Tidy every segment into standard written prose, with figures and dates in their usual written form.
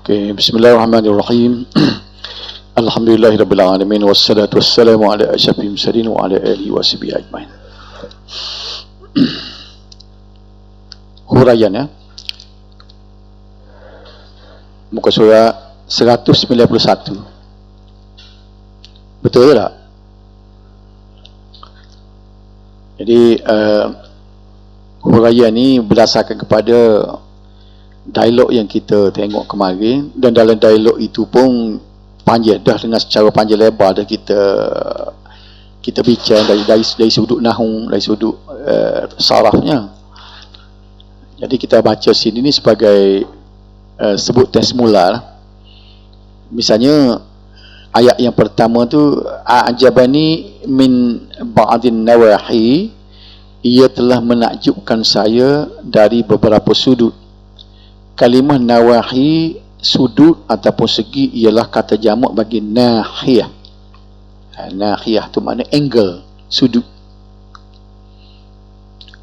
Okay, bismillahirrahmanirrahim. Alhamdulillahirabbil alamin wassalatu wassalamu ala asyrafil mursalin wa ala alihi washabihi ajmain. Huraian ya. Muka surat 191. Betul tak? Jadi huraian ni berdasarkan kepada dialog yang kita tengok kemarin, dan dalam dialog itu pun panjang dah, dengan secara panjang lebar dah kita bincang dari sudut nahwu, dari sudut sarafnya. Jadi kita baca sini ni sebagai sebutan semula lah. Misalnya ayat yang pertama tu, a'jabani min ba'din nawahi, ia telah menakjubkan saya dari beberapa sudut. Kalimah nawahi, sudut ataupun segi, ialah kata jamak bagi nahiyah. Nahiyah tu makna angle, sudut.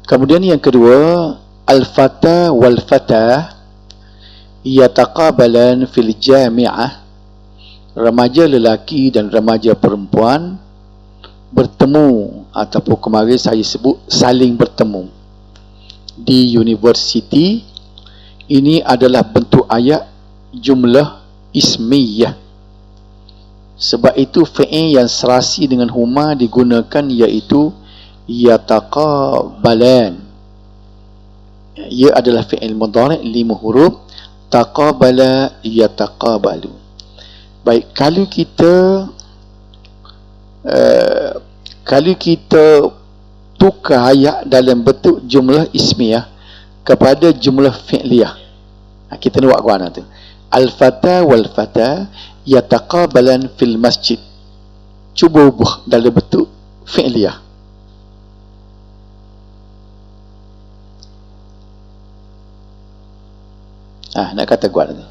Kemudian yang kedua, al-fata wal-fatah yataqabalan fil jami'ah. Remaja lelaki dan remaja perempuan bertemu, ataupun kemarin saya sebut saling bertemu di universiti. Ini adalah bentuk ayat jumlah ismiyah. Sebab itu fi'il yang serasi dengan huma digunakan, iaitu yataqabalan. Ia adalah fi'il mudhari' 5 huruf, taqabala yataqabalu. Baik, kalau kita tukar ayat dalam bentuk jumlah ismiyah kepada jumlah fi'liyah, kita nak buat ke mana tu? Al-fata wal-fata yataqabalan fil masjid. Cuba ubah dalam bentuk fi'liyah. Nak kata kuat tu.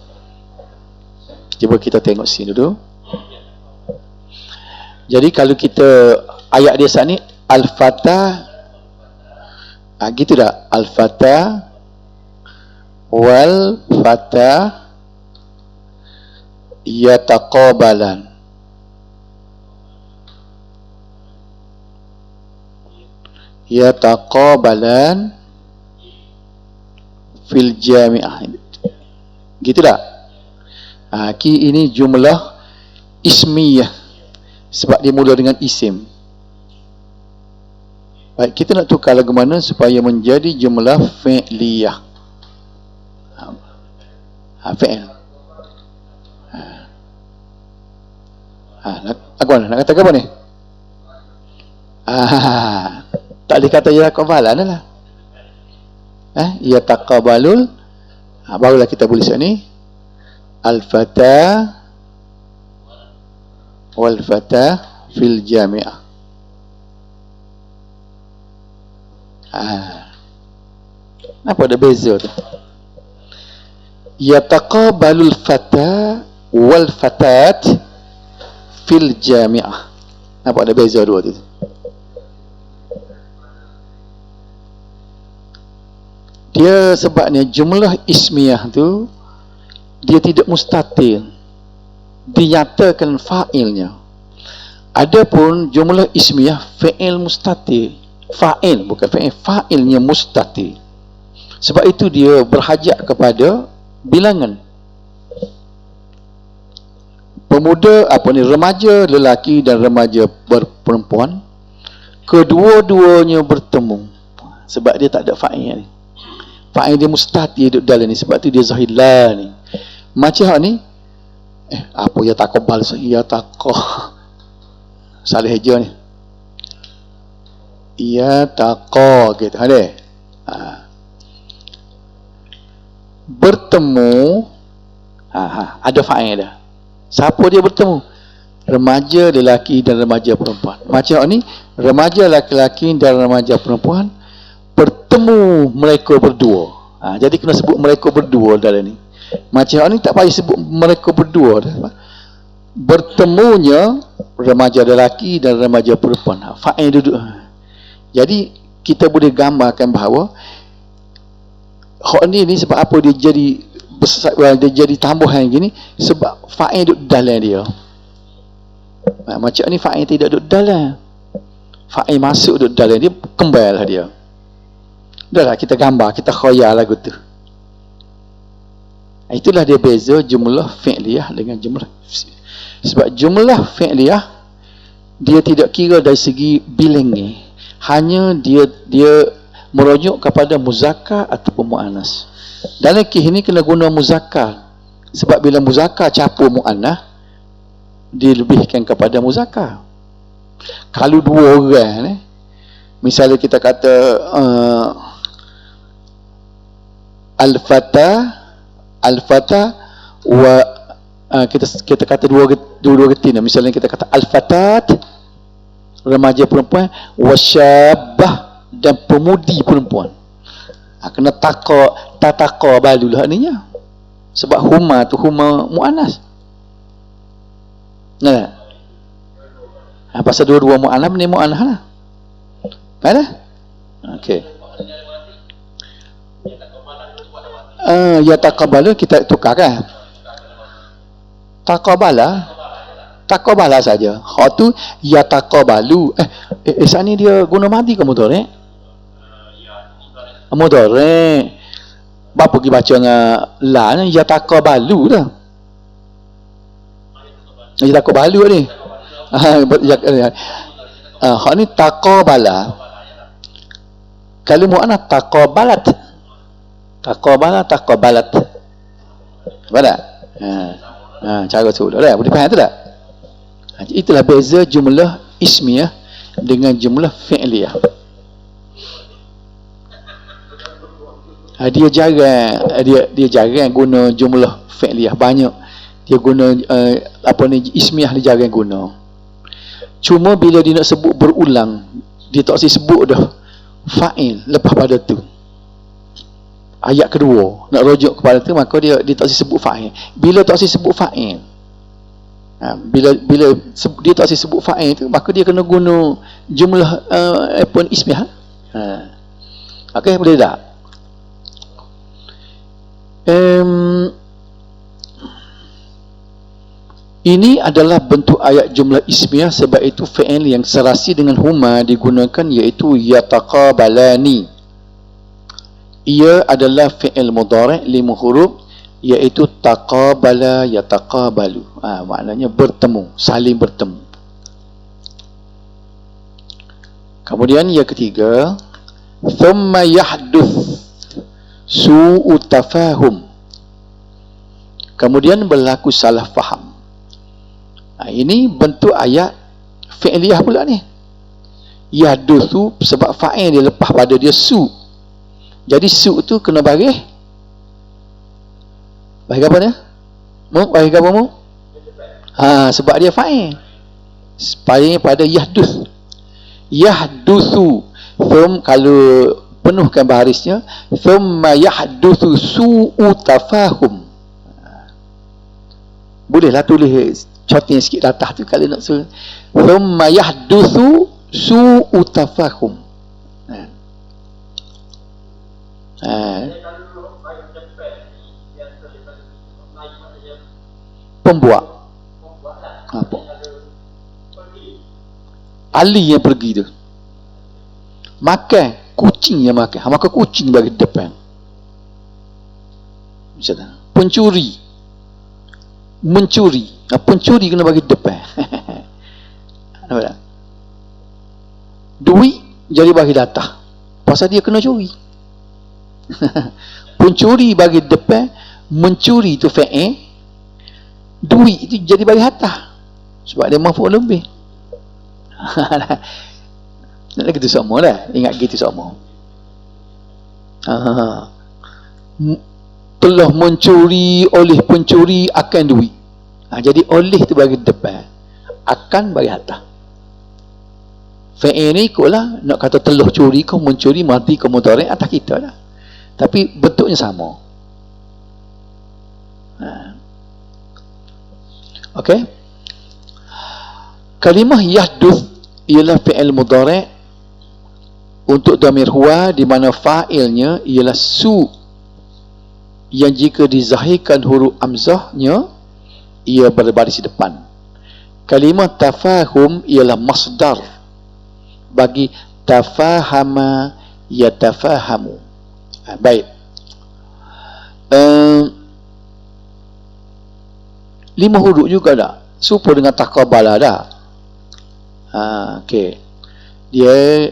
Cuba kita tengok sini dulu. Jadi kalau kita ayat dia saat ni, al-fata, gitu tak? Al-fata wal fata yataqabalan. Yataqabalan fil jami'ah. Gitu tak? Ini jumlah ismiyah sebab dia mula dengan isim. Baik, kita nak tukar lagu mana supaya menjadi jumlah fi'liyah. Fi'il. Nak kata apa ni? Tak boleh kata yataqabalan lah. Yataqabalul. Barulah kita boleh ni. Al-fata wal-fata fil jami'ah. Apa ada beza tu? Yataqabalul fata wal fatat fil jami'ah. Apa ada beza dua tu? Dia sebabnya jumlah ismiyah tu dia tidak mustatil, dinyatakan fa'ilnya. Adapun jumlah ismiyah fa'il mustatil. Fa'il bukan fa'il, fa'ilnya mustatil. Sebab itu dia berhajat kepada bilangan. Pemuda, remaja lelaki dan remaja perempuan, kedua-duanya bertemu. Sebab dia tak ada fa'il ni. Fa'il dia mustatil duduk dalam ni. Sebab tu dia zahir la ni. Macam ni, apa ya taqabbal, ya taqah. Salah eja ni. Ya taqah gitu. Ada. Bertemu, ada fa'il dah. Siapa dia bertemu? Remaja lelaki dan remaja perempuan. Macam ni, remaja lelaki dan remaja perempuan bertemu mereka berdua. Jadi kena sebut mereka berdua dalam ni. Macam ni tak payah sebut mereka berdua dah. Bertemunya remaja lelaki dan remaja perempuan. Fa'il duduk. Jadi kita boleh gambarkan bahawa hak ni sebab apa dia jadi besar, dia jadi tambahan gini sebab fa'il duduk dalam dia. Macam ni fa'il tidak duduk dalam, fa'il masuk duduk dalam dia, kembali lah dia. Dah lah kita gambar, kita khayal lagu tu. Itulah dia beza jumlah fi'liyah dengan jumlah. Sebab jumlah fi'liyah dia tidak kira dari segi bilangnya, hanya dia merujuk kepada muzakkar ataupun muannas. Dalam kes ini kena guna muzakkar, sebab bila muzakkar campur muannas dilebihkan kepada muzakkar. Kalau dua orang ni, misalnya kita kata al-fata wa kita kata dua getina, misalnya kita kata al-fatat remaja perempuan, wasyabah dan pemudi perempuan. Kena tataka balulah ininya, sebab huma tu huma muannas. Nah, pasal dua-dua muannas ni muannas lah. Ada? Okey. Ya taqabbalu kita tukarkan. Taqabbala saja. Hak tu ya taqabbalu. Saat ni dia guna madi ke mudhari'? Mudhari'. Bapa pergi baca dengan la ni ya taqabbalu dah. Ya taqabbalu ni. Hak ni taqabbala. Kalau muannas taqabbalat. Taqabbalat. Apa tak? Cara tu dah. Boleh faham tu tak? Itulah beza jumlah ismiyah dengan jumlah fi'liyah. Dia jarang guna jumlah fi'liyah banyak. Dia guna ismiyah dia jarang guna. Cuma bila dia nak sebut berulang, dia tak sebut dah fa'il lepas pada tu. Ayat kedua nak rujuk kepada tu, maka dia tak sebut fa'il. Bila tak sebut fa'il, bila dia tak sebut fa'il tu, maka dia kena guna jumlah ismiyah. Okey, boleh tak? Ini adalah bentuk ayat jumlah ismiyah, sebab itu fi'il yang serasi dengan huma digunakan, iaitu yataqabalani. Ia adalah fi'il mudhari' 5 huruf, iaitu taqabala yataqabalu. Maknanya bertemu, saling bertemu. Kemudian yang ketiga, thumma yahduth su'u tafahum. Kemudian berlaku salah faham. Ini bentuk ayat fi'liyah pula ni. Yahduthu sebab fa'il dia lepas pada dia su'. Jadi su' tu kena bagi apa dia? Bagi apa mu? Sebab dia fa'il. Supaya pada yahduth. Yahduthu. Kalau penuhkan barisnya, thumma yahduthu su'u tafahum. Bolehlah tulis cotin sikit atas tu kalau nak suruh. Thumma yahduthu su'u tafahum. Pembuat Ali yang pergi tu makan kucing yang makan, maka kucing bagi depan. Misalnya mencuri, pencuri kena bagi depan. Duit jadi bagi datang, pasal dia kena curi. Pencuri bagi depan, mencuri tu fa'il, duit itu jadi bagi harta, sebab dia maf'ul lebih. Nak gitu semua lah, ingat gitu semua. Telah mencuri oleh pencuri akan duit. Jadi oleh tu bagi depan, akan bagi harta. Fa'il ni ikutlah, nak kata telah curi kau mencuri, mati kau mudhari' atas kita lah. Tapi bentuknya sama. Okey. Kalimah yahduth ialah fi'il mudhari' untuk dhamir huwa, di mana fa'ilnya ialah su. yang jika dizahirkan huruf hamzahnya ia berbaris depan. Kalimah tafahum ialah masdar bagi tafahama yatafahamu. Baik. 5 huruf juga dah. Serupa dengan takabala dah. Okey. Dia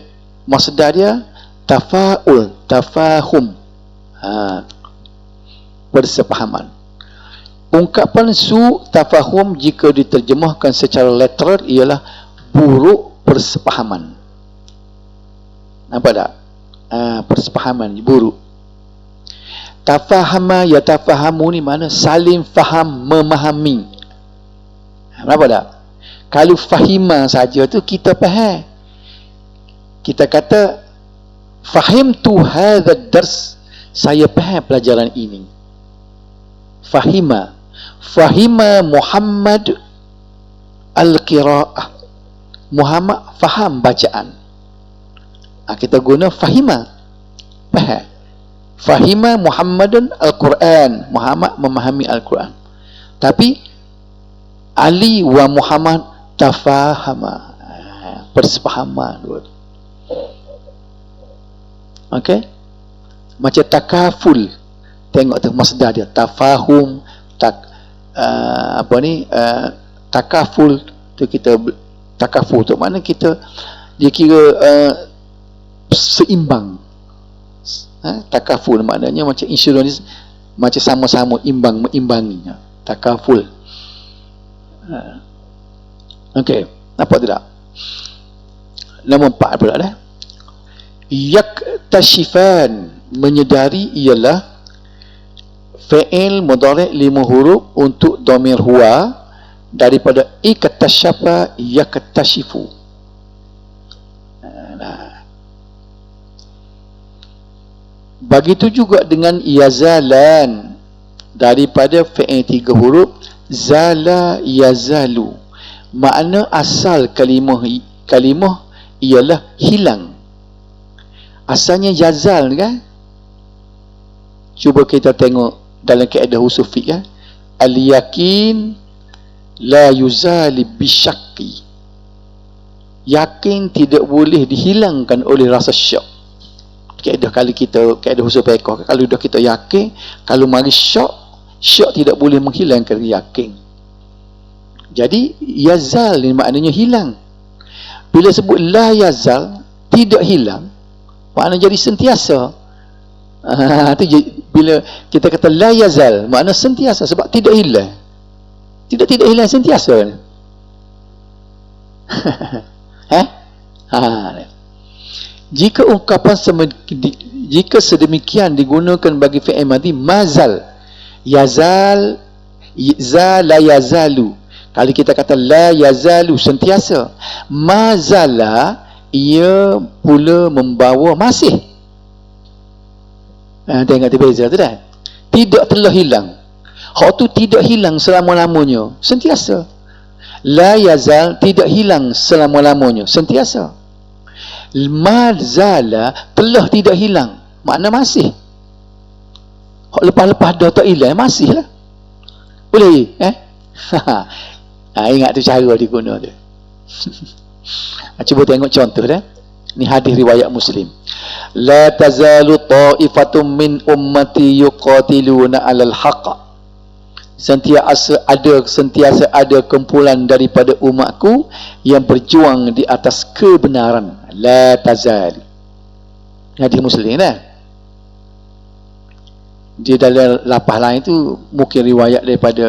masdar dia tafaul, tafahum. Persepahaman. Ungkapan tafahum jika diterjemahkan secara literal ialah buruk persepahaman. Nampak tak? Persepahaman buruk. Tafahama yatafahamu ni mana saling faham, memahami. Nampak tak? Kalau fahima saja tu kita faham. Kita kata fahimtu hadha dars, saya faham pelajaran ini. Fahima Muhammad al-qira'ah. Muhammad faham bacaan. Kita guna fahima, faham. Fahima Muhammadan al-Quran, Muhammad memahami Al-Quran. Tapi Ali wa Muhammad tafahama, persepahaman. Okey. Macam takaful, tengok tu masdar dia tafahum, takaful tu kita takaful tu mana kita dia kira seimbang. Takaful maknanya macam insurans, macam sama-sama imbang, meimbangi. Takaful. Okey, nampak tidak? Nombor 4 pula dah. Yaktashifan, menyedari ialah fi'il mudhari' 5 huruf untuk dhamir huwa daripada iktashafa yaktashifu. Begitu juga dengan yazalan daripada fi'il 3 huruf zala yazalu. Makna asal kalimah ialah hilang. Asalnya yazal kan? Cuba kita tengok dalam kaedah usul fiqh kan? Al-yakin la yuzali bisyakki. Yakin tidak boleh dihilangkan oleh rasa syak. Kaedah kali kita, kaedah usul fiqh, kalau dah kita yakin, kalau mari syak tidak boleh menghilangkan yakin. Jadi yazal ni maknanya hilang. Bila sebut la yazal, tidak hilang, maknanya jadi sentiasa. Bila kita kata la yazal, makna sentiasa, sebab tidak hilang. Tidak hilang, sentiasa. Jika ungkapan jika sedemikian digunakan bagi fi'il madhi mazal, yazal, la yazalu. Kalau kita kata la yazalu, sentiasa, mazala ia pula membawa masih. Tengok tu beza tu dah. Tidak telah hilang. Hak tu tidak hilang selama-lamanya, sentiasa. La yazal tidak hilang selama-lamanya, sentiasa. Mazala telah tidak hilang, makna masih. Lepas-lepas dah tak hilang, masih lah. Boleh? Ingat tu cara diguna tu. Cuba tengok contoh dah. Ni hadis riwayat Muslim. La tazalu ta'ifatum min ummati yuqatiluna 'alal haqq. Sentiasa ada kumpulan daripada umatku yang berjuang di atas kebenaran. La tazal. Hadis Muslim dah. Di dalam lapah lain tu mungkin riwayat daripada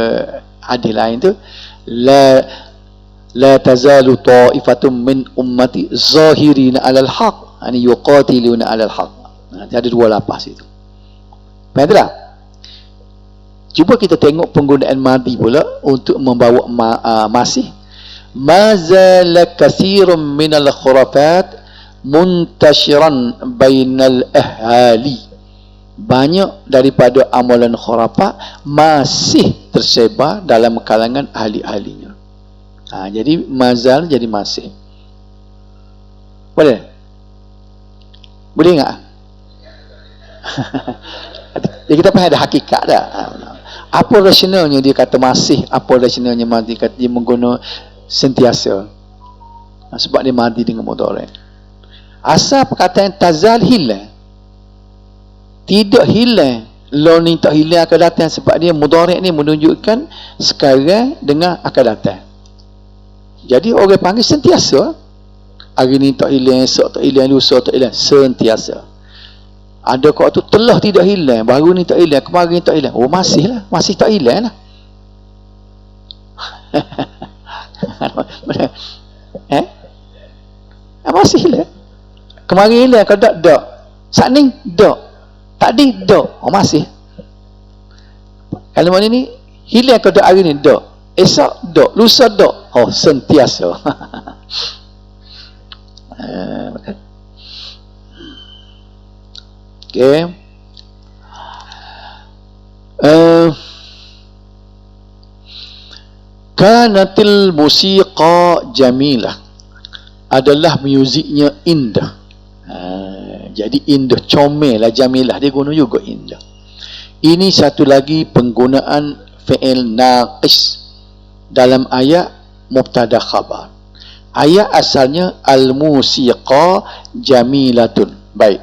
hadis lain tu la tazalu ta'ifatum min ummati zahirina 'alal haqq, yani yuqatiluna 'alal haqq. Ada 2 lapah situ. Faham tak? Cuba kita tengok penggunaan madhi pula untuk membawa masih. Mazala kathirun minal khurafat muntashiran bainal ahali. Banyak daripada amalan khurafat masih tersebar dalam kalangan ahli-ahlinya. Jadi mazal jadi masih. Boleh? Boleh tak? Jadi kita faham ada hakikat dah. Apa rasionalnya dia kata masih, apa rasionalnya madi kata dia mengguna sentiasa. Sebab dia madi dengan mudhari'. Asal perkataan tazal hilang. Tidak hilang. Law ni tak hilang akan datang sebab dia mudhari' ni menunjukkan sekarang dengan akan datang. Jadi orang panggil sentiasa. Hari ni tak hilang, esok tak hilang, lusa tak hilang, sentiasa. Ada kau tu telah tidak hilang, baru ni tak hilang, kemarin tak hilang. Oh masih lah, masih tak hilang lah. Masih hilang. Kemarin hilang kau tak, tak. Saat ni, tak. Tadi, tak. Oh masih. Kalau mana ni, hilang kau tak hari ni, tak. Esok, tak. Lusa, tak. Oh sentiasa. Okay. Kanatil musiqa jamilah, adalah muziknya indah. Jadi indah, comel lah, jamilah dia guna juga indah. Ini satu lagi penggunaan fi'il naqis dalam ayat mubtada khabar. Ayat asalnya al-musiqa jamilatun. Baik,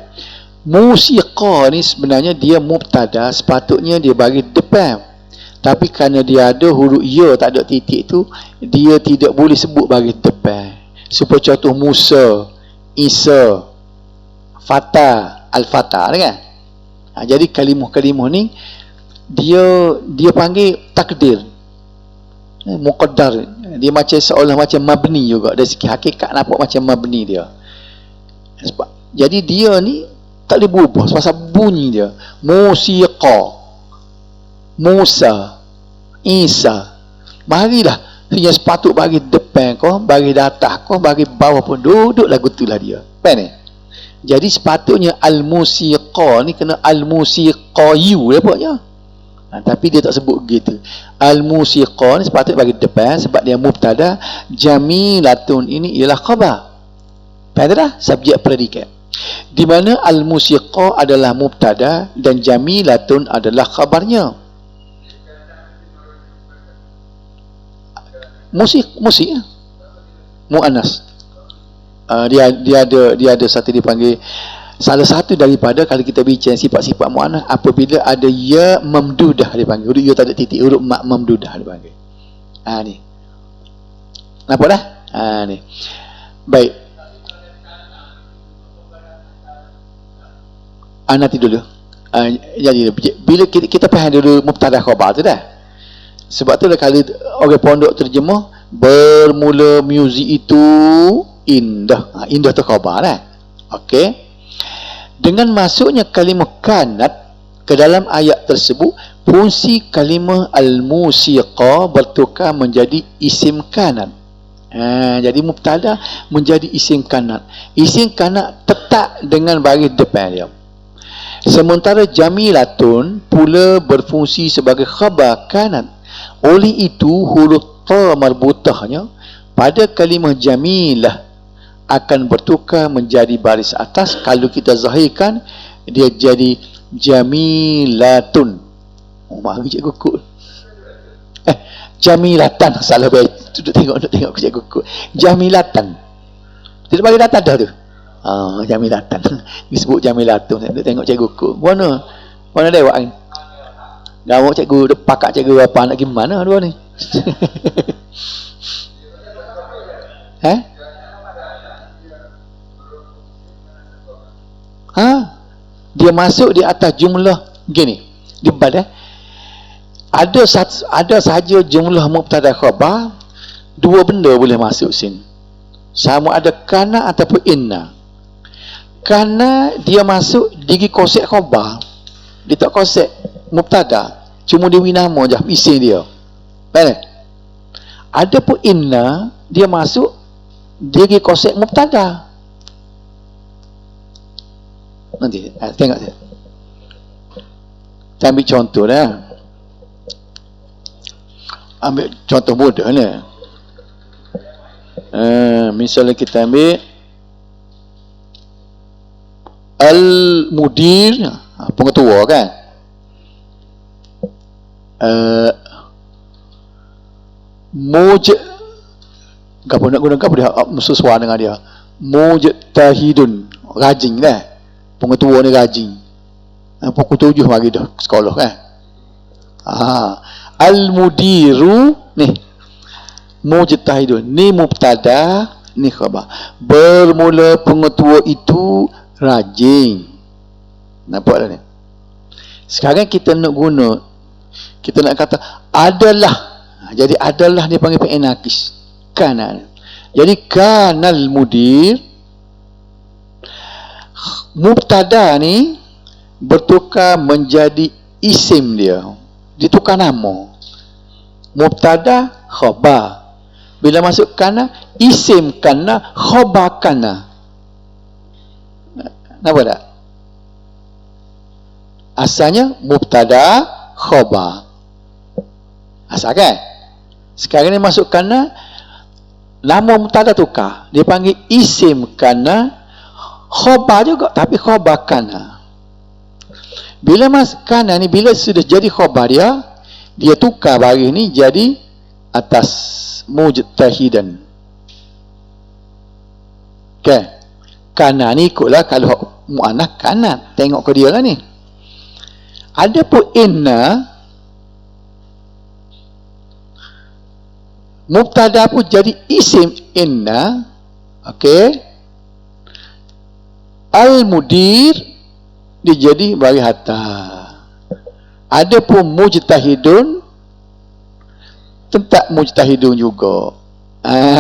musiqa ni sebenarnya dia mubtada, sepatutnya dia bagi depan, tapi kerana dia ada huruf ya tak ada titik tu, dia tidak boleh sebut bagi depan. Seperti contoh Musa, Isa, Fata, Al-Fata kan. Jadi kalimah-kalimah ni dia panggil takdir, muqaddar. Dia macam seolah macam mabni juga, dari segi hakikat nampak macam mabni dia. Sebab jadi dia ni tak boleh berubah pasal bunyi dia. Musiqa, Musa, Isa. Marilah yang sepatut bagi depan kau, bagi datang kau, bagi bawah pun duduk lagu tu lah dia. Faham ni? Jadi sepatutnya al-musiqa ni kena al-musiqayu dapatnya. Tapi dia tak sebut begitu. Al-musiqa ni sepatutnya bagi depan sebab dia mubtada. Jamilatun ini ialah khabar. Faham dah? Subjek predikat. Di mana al-musiqa adalah mubtada dan jamilatun adalah khabarnya. Musik muannas. Dia ada satu dipanggil, salah satu daripada kalau kita bincang sifat-sifat muannas, apabila ada ya mamdudah dipanggil, huruf ya tak ada titik, huruf mamdudah dipanggil. Ni nampak dah? Ni baik. Nanti dulu. Jadi bila kita faham dulu mubtada khabar tu dah. Sebab tu kalau orang pondok terjemah, bermula muzik itu indah. Indah tu khabar lah. Okey. Dengan masuknya kalimah kanat ke dalam ayat tersebut, fungsi kalimah al-musiqa bertukar menjadi isim kanat. Jadi mubtada menjadi isim kanat. Isim kanat tetap dengan baris depan dia. Sementara jamilatun pula berfungsi sebagai khabar kanat. Oleh itu huruf ta marbutahnya pada kalimah jamilah akan bertukar menjadi baris atas. Kalau kita zahirkan, dia jadi jamilatun. Mari cikgu kut. Jamilatan, salah baik. Duduk tengok cikgu kut. Jamilatan. Tidak bagi data dah tu. Jamilatan. Disebut jamilatun. Duduk tengok cikgu kut. Mana dewak ni? Gawak cikgu, pakak cikgu apa nak gimana dua ni? Dia masuk di atas jumlah gini. Di bawah ada sahaja jumlah mubtada khabar, dua benda boleh masuk sini. Sama ada kana ataupun inna. Kana dia masuk digi kosek khabar. Dia tak kosek mubtada, cuma dia nama je isim dia. Baik. Adapun inna dia masuk dia pergi kosek mubtada. Nanti tengok saya. Kita ambil contoh dah. Ambil contoh mudah ni. Misalnya kita ambil al-mudir, pengetua kan. Muj gapo nak guna gapo dia sesuai dengan dia. Mujtahidun, rajin dah. Pengetua ni rajin. Pukul 7 mari dah sekolah kan. Al-mudiru ni mujtahidun, ni mubtada, ni khabar. Bermula pengetua itu rajin. Nampak dah ni. Sekarang kita nak guna, kita nak kata adalah. Jadi adalah dia panggil fi'il naqis. Kana. Jadi kanal mudir, mubtada ni bertukar menjadi isim dia. Ditukar nama. Mubtada khabar. Bila masuk kana, isim kana, khabar kana. Nampak tak? Asalnya mubtada khabar. Asal kan? Sekarang ni masuk kana, nama mubtada tukar. Dia panggil isim kana, khabar juga, tapi khabar kana. Bila masuk kana ni, bila sudah jadi khabar dia tukar baris ni jadi atas mujtahidan. Okay. Kana ni ikutlah kalau mu'anah kana. Tengok ke dia lah ni. Ada pun inna, mubtada pun jadi isim inna. Okey. Al-mudir dia jadi baris atas. Ada pun mujtahidun, tetap mujtahidun juga.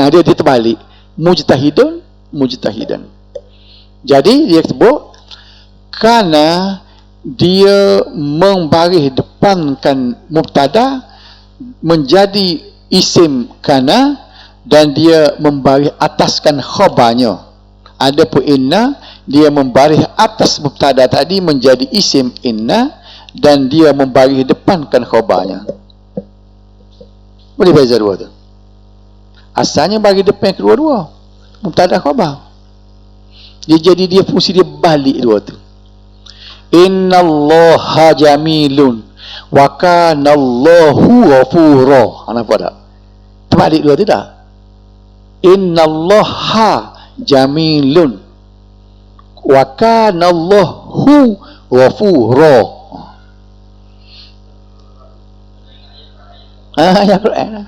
Dia terbalik. Mujtahidun, mujtahidan. Jadi dia sebut kerana dia membaris depankan mubtada menjadi isim kana, dan dia membaris ataskan khabarnya. Adapun inna, dia membaris atas mubtada tadi menjadi isim inna, dan dia membaris depankan khabarnya. Boleh beza dua tu. Asalnya bagi depan kedua-dua mubtada khabar. Dia fungsi dia balik dua tu. Innallaha jamilun wa kana Allahu ghafura. Nampak tak? Terbalik dua tu tak? Innallaha jamilun wa kana Allahu ghafura. Ya Quran.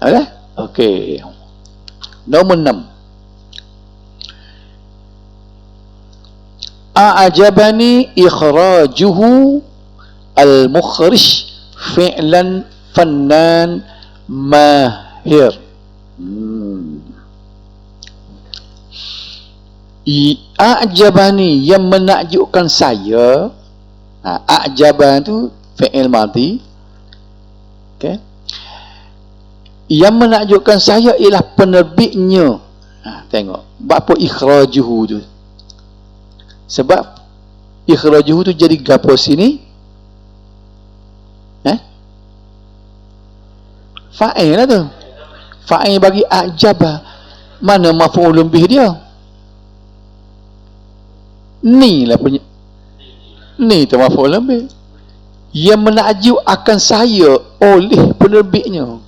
Ada? Okey. Nombor 6. A'jabani ikhrajuhu al-mukhrij fi'lan fannan mahir. A'jabani, yang menakjubkan saya. A'jaban tu fi'il madhi. Okay. Yang menakjubkan saya ialah penerbitnya. Tengok. Apa ikhrajuhu tu? Sebab ikhrajuhu tu jadi gapo sini? Fa'il lah tu. Fa'il bagi a'jabah. Mana maf'ulun bih dia? Ni lah punya. Ni tu maf'ulun bih. Yang menakjub akan saya oleh penerbitnya.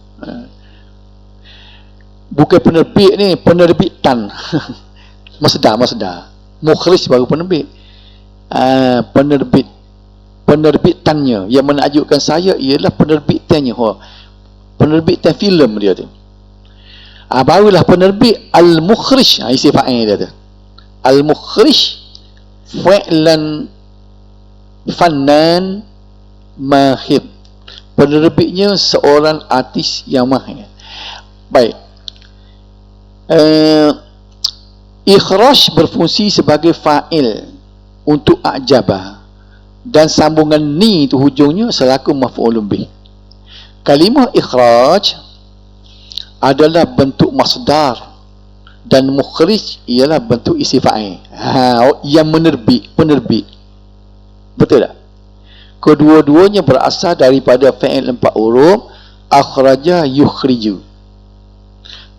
Bukan penerbit ni, penerbitan. Masdar. Mukhrij baru penerbit. Penerbitannya. Yang menakjubkan saya ialah penerbitannya. Penerbitan filem dia tu. Barulah penerbit al-mukhrij. Isi fa'il dia tu. Al-mukhrij fi'lan fannan mahir. Penerbitnya seorang artis yang mahir. Baik. Ikhraj berfungsi sebagai fa'il untuk a'jabah, dan sambungan ni tu hujungnya selaku maf'ulun bih. Kalimah ikhraj adalah bentuk masdar, dan mukhrij ialah bentuk isi fa'il. Yang penerbit. Betul tak? Kedua-duanya berasal daripada fa'il 4 huruf, akhraja yukhriju.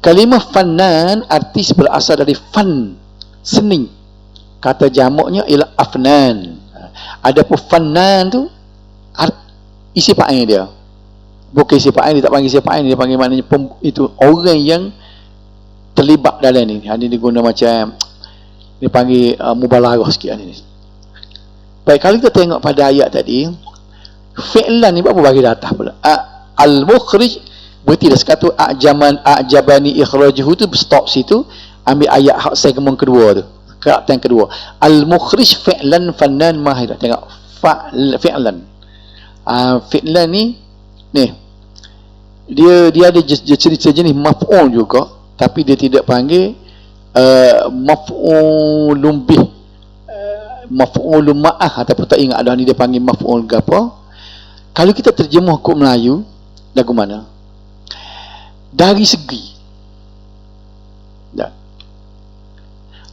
Kalimah fannan, artis berasal dari fan, seni. Kata jamaknya ialah afnan. Adapun fannan tu isi fa'il dia. Bukan isi fa'il, dia tak panggil isi fa'il, dia panggil maknanya itu orang yang terlibat dalam ni. Ini diguna macam dia panggil mubalaghah sikit ni. Baik, kalau kita tengok pada ayat tadi, fi'lan ni apa bagi datah pula? Al-mukhrij berarti dah sekatu a'jabani ikhrajuhu tu stop situ, ambil ayat segmen kedua tu. Karakter yang kedua. Al-mukhrij fi'lan fannan mahir. Tengok fi'lan. Fi'lan ni dia ada jenis maf'ul juga, tapi dia tidak panggil maf'ulun bih, maf'ulun ma'ah, ataupun tak ingat dah ni dia panggil maf'ul ke apa. Kalau kita terjemah kod Melayu lagu mana? Dari segi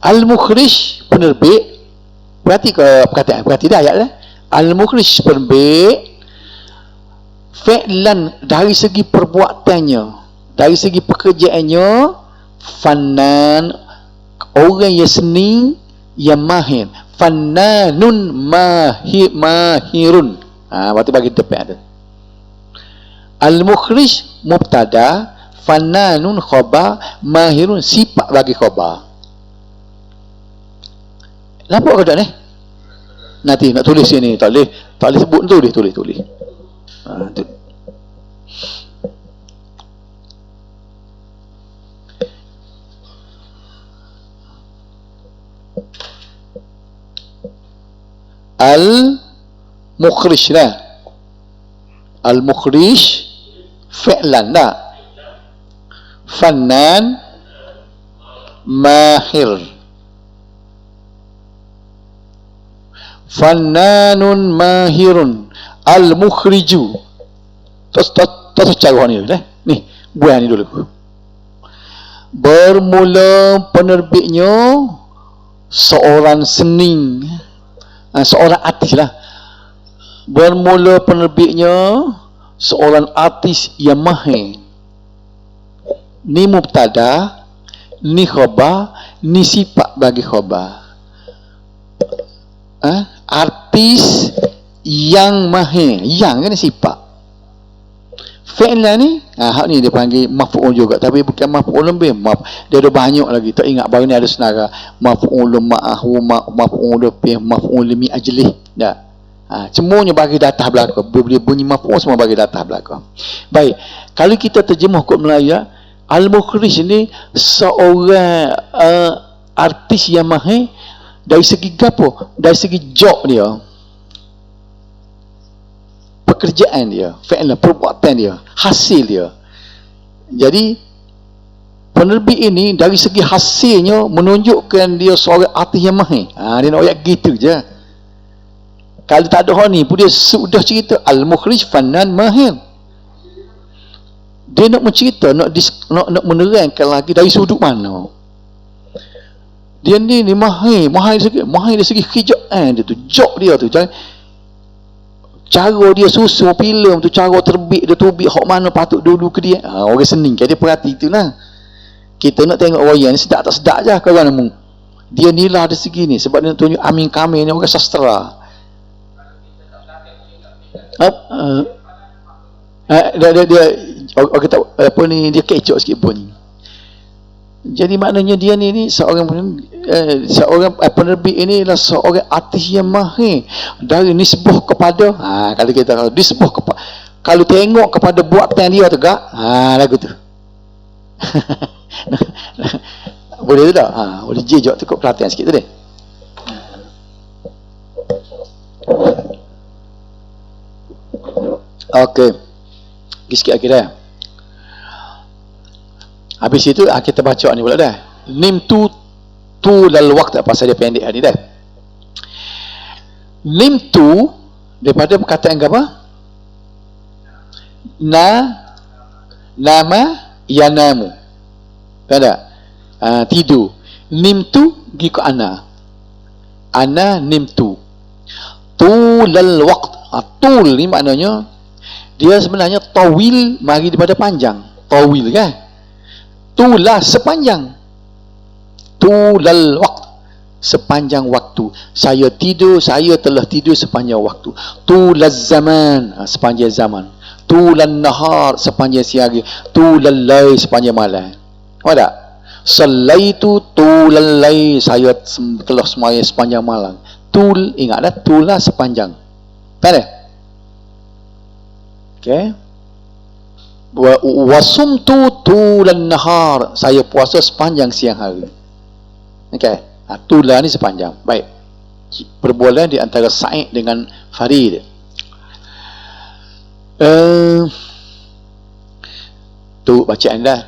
al-mukhrij penerbit, perhati dah ayat lah. Al-mukhrij penerbit fi'lan dari segi perbuatannya, dari segi pekerjaannya, fannan orang yang seni, yang mahir. Fannanun mahirun. Berarti bagi depan ada. Al-mukhrij mubtada, fannanun khabar, mahirun sifat bagi khabar. Nampak ke tak ni? Nanti nak tulis sini, tak boleh sebut, tulis. Tu. Al-mukhrij lah. Al-mukhrij fi'lan lah. Fannan mahir. Fannanun mahirun. Al-mukhriju. Tak cara ni dah. Ni, buah ni dulu. Bermula penerbitnya seorang seni, seorang artis lah. Bermula penerbitnya seorang artis yang mahir. Ni mubtada, ni khabar, ni sifat bagi khabar. Artis yang mahir, yang kan sifat. Fi'lan ni, hak ni dia panggil maf'ul juga, tapi bukan maf'ul lebih, dia ada banyak lagi, tak ingat baru ni ada senara maf'ul ma'ahu, maf'ul lebih, maf'ul mi ajlih. Dah. Semuanya bagi datah belaka. Bila bunyi maf'ul semua bagi datah belaka. Baik, kalau kita terjemah kod Melayu, al-mukhrij ni seorang artis yang mahir dari segi gapo? Dari segi job dia, pekerjaan dia, fi'lan, perbuatan dia, hasil dia. Jadi penerbit ini dari segi hasilnya menunjukkan dia seorang artis yang mahir. Dia nak ayat gitu je. Kalau tak ada ni pun dia sudah cerita al-mukhrij fannan mahir. Dia nak mencerita, nak menerangkan lagi dari sudut mana dia ni mahir dari segi kerjaan dia tu, job dia tu. Jangan cara dia susun filem tu, cara terbit dia tu, hak mana patut dulu ke dia. Orang seni kan dia perhati tu lah. Kita nak tengok wayang ni sedap tak sedap je kawan namu. Dia nilai dari segi ni sebab dia nak tunjuk Amin Kamil ni orang sastera. Dia kita apa ni, dia kecok sikit pun. Jadi maknanya dia ni seorang penerbit ini adalah seorang artis yang mahir dari nisbah kepada kalau kita nisbah kepada, kalau tengok kepada buatan dia tegak lagu tu. Boleh tu tak? Boleh jejak tu kau perhatian sikit tu deh. Okey. Sikit lagi dah. Habis itu kita baca ni pula dah. Nimtu lal waqt, pasal dia pendek ni dah. Nimtu daripada perkataan apa? Nama yanamu. Tak? Tidur. Nimtu gi ke ana. Ana nimtu. Tulal waqt. Tul ni maknanya dia sebenarnya tawil mari daripada panjang. Tawil kan? Tulah sepanjang. Tulal waqt. sepanjang waktu. Saya telah tidur sepanjang waktu. Tulaz zaman, sepanjang zaman. Tulan nahar, sepanjang siang hari. Tulal lail, sepanjang malam. Apa tak? Sallaitu tulal lail, saya telah semaya sepanjang malam. Tul, ingatlah, tulah sepanjang. Tak ada? Okay. Wasumtu tulan nahar, saya puasa sepanjang siang hari. Okay. Tulah ni sepanjang. Baik. Perbualan di antara Sa'id dengan Farid. Tu bacaan dah.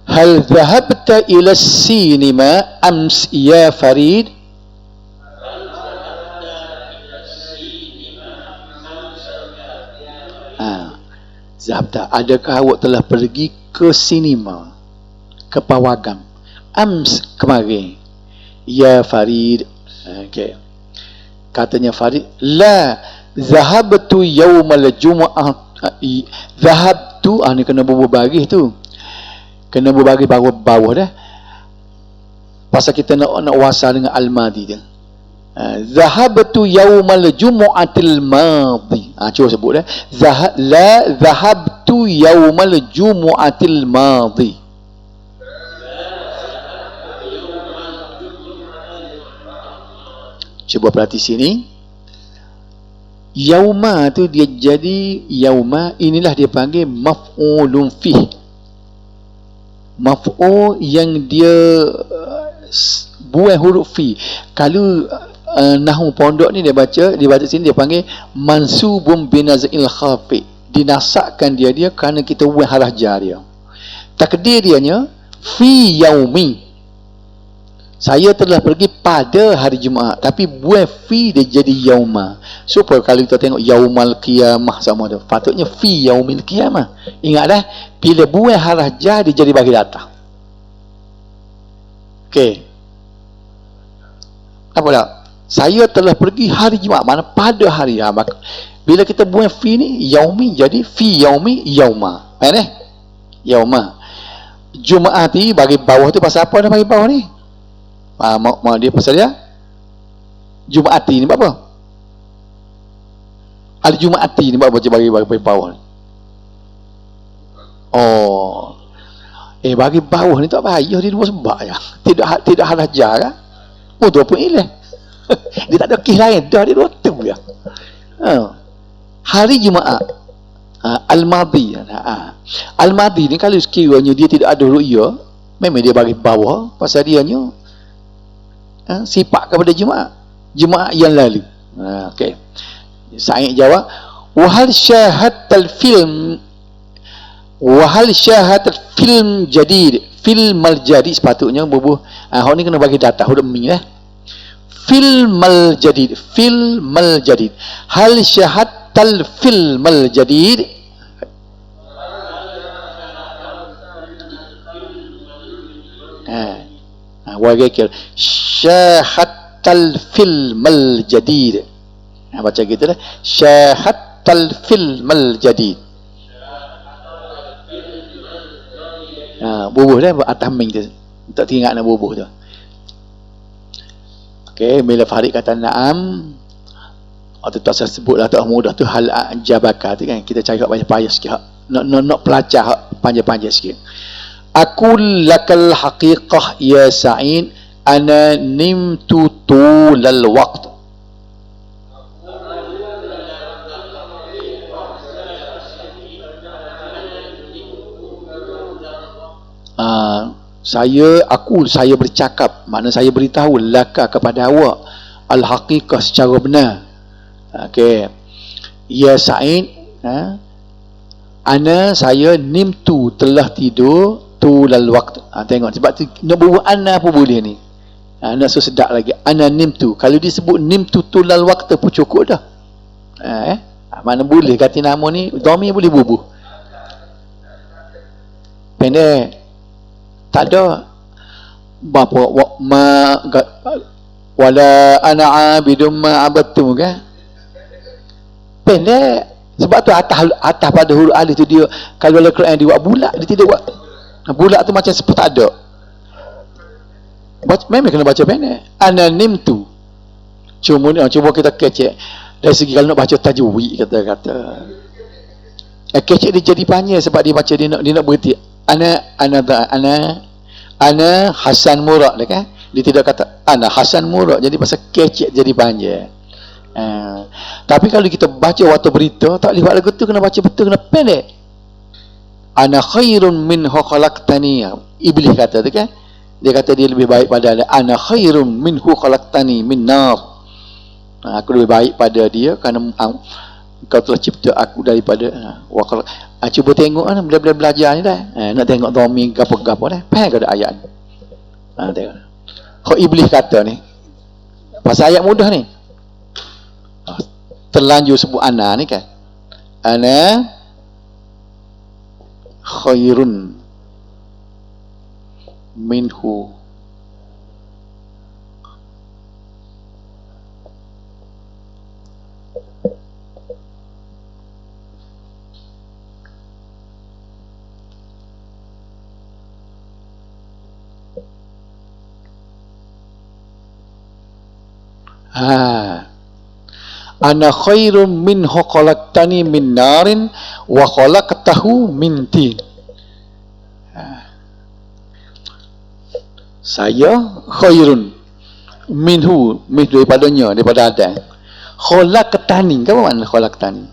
Hal dhahabta ila sinema ams ya Farid? Zahabta, adakah awak telah pergi ke sinema, ke pawagam? Ams, kemarin. Ya Farid. Okay. Katanya Farid, la zahabtu yaumal jumu'ah. Zahabtu, ni kena bubuh baris tu. Kena bubuh baris bawah dah. Pasal kita nak wasal dengan al-madi dia. Zahabtu yaumal jumu'atil madi. Cuba sebut dah. La zahabtu yaumal jumu'atil madi. Cuba perhati sini. Yauma tu dia jadi yauma, inilah dia panggil maf'ulun fih. Maf'ul yang dia buang huruf fi. Kalau nahwu pondok ni dia baca sini dia panggil mansubun binazil khafi. Dinasakkan dia kerana kita buang harah jar dia. Takdir dianya fi yaumi. Saya telah pergi pada hari Jumaat, tapi buat fi dia jadi yauma. Supaya kalau kita tengok yaumal qiyamah sama tu, patutnya fi yaumil qiyamah. Ingatlah, bila buat harah jar dia jadi bagi datang. Okey. Apa tak? Saya telah pergi hari Jumaat, mana pada hari. Bila kita buat fi ni yaumi, jadi fi yaumi yauma. Kan yauma. Jumaat ni bagi bawah tu pasal apa dah bagi bawah ni? Mau dia pasal dia Jumaati ni buat apa? Al-Jumaati ni buat apa bagi bawah ni? Oh. Bagi bawah ni tak payah dia dua sebab ya. Tidak halah jar kan? Tu pun ilah. Dia tak ada kis lain dah, dia dua tu ya. Hari Jumaat. Al-Madi. Al-Madi ni kalau sekiranya dia tidak ada ru'ya, memang dia bagi bawah pasal dia ni sifat kepada Jumaat yang lalu. Okey. Sa'id jawab, wahal syahadtal film jadid, filmal jadid sepatutnya bubuh. Hak ni kena bagi data huruf mi lah. Filmal jadid. Hal syahadtal filmal jadid. Wagakil syahattal filmal jadid. Baca gitu dah. Syahattal filmal jadid. Bubuh dah atas ming tu. Tak teringat nak bubuh tu. Okey, bila Farid kata na'am, atau tak saya sebutlah tak mudah tu hal jabaka tu kan, kita cari banyak payah sikit. Nak pelacak panjang-panjang sikit. Aku lakal haqiqah ya Sa'id, ana nimtu tulal waqt. Saya bercakap, makna saya beritahu laka kepada awak al haqiqah secara benar. Okey. Ya Sa'id, ana saya nimtu telah tidur tulal waqt. Tengok sebab tu nak buat ana apa boleh ni. Nak sedap lagi. Ana nimtu. Kalau disebut nimtu tulal waqt pun cukup dah. Mana boleh kata nama ni dhamir boleh bubuh. Pendek. Tak ada. Bapa wala ana abidum ma abadtum kan. Pendek. Sebab tu atas pada huruf alif tu dia kalau dalam Quran dia buat bulat, dia tidak buat bulat tu macam seperti tak ada. Memang kena baca pendek. Ana nimtu. Cuba kita kecek dari segi kalau nak baca tajwid kata-kata. Kecek dia jadi panjang sebab dia baca dia nak berhenti. Ana Hasan Murad kan? Dia tidak kata ana Hasan Murad, jadi pasal kecek jadi panjang. Tapi kalau kita baca waktu berita tak boleh buat lagu tu, kena baca betul, kena pendek. Ana khairun minhu khalaqtani. Iblis kata tu kan? Dia kata dia lebih baik pada ana khairun minhu khalaqtani min nar. Aku lebih baik pada dia kerana kau telah cipta aku daripada cuba tengok kan, belajar ni dah. Nak tengok domi gapo-gapo dah. Faham ke ayat ni? Tengok. Kau iblis kata ni. Pasal ayat mudah ni. Terlanjur sebut ana ni kan. Ana khairun minhu ana khairun minhu khalaqtani min narin wa khalaqtahu min tin. Saya khairun minhu daripadanya, daripada Adam. Khalaqtani, apa makna khalaqtani?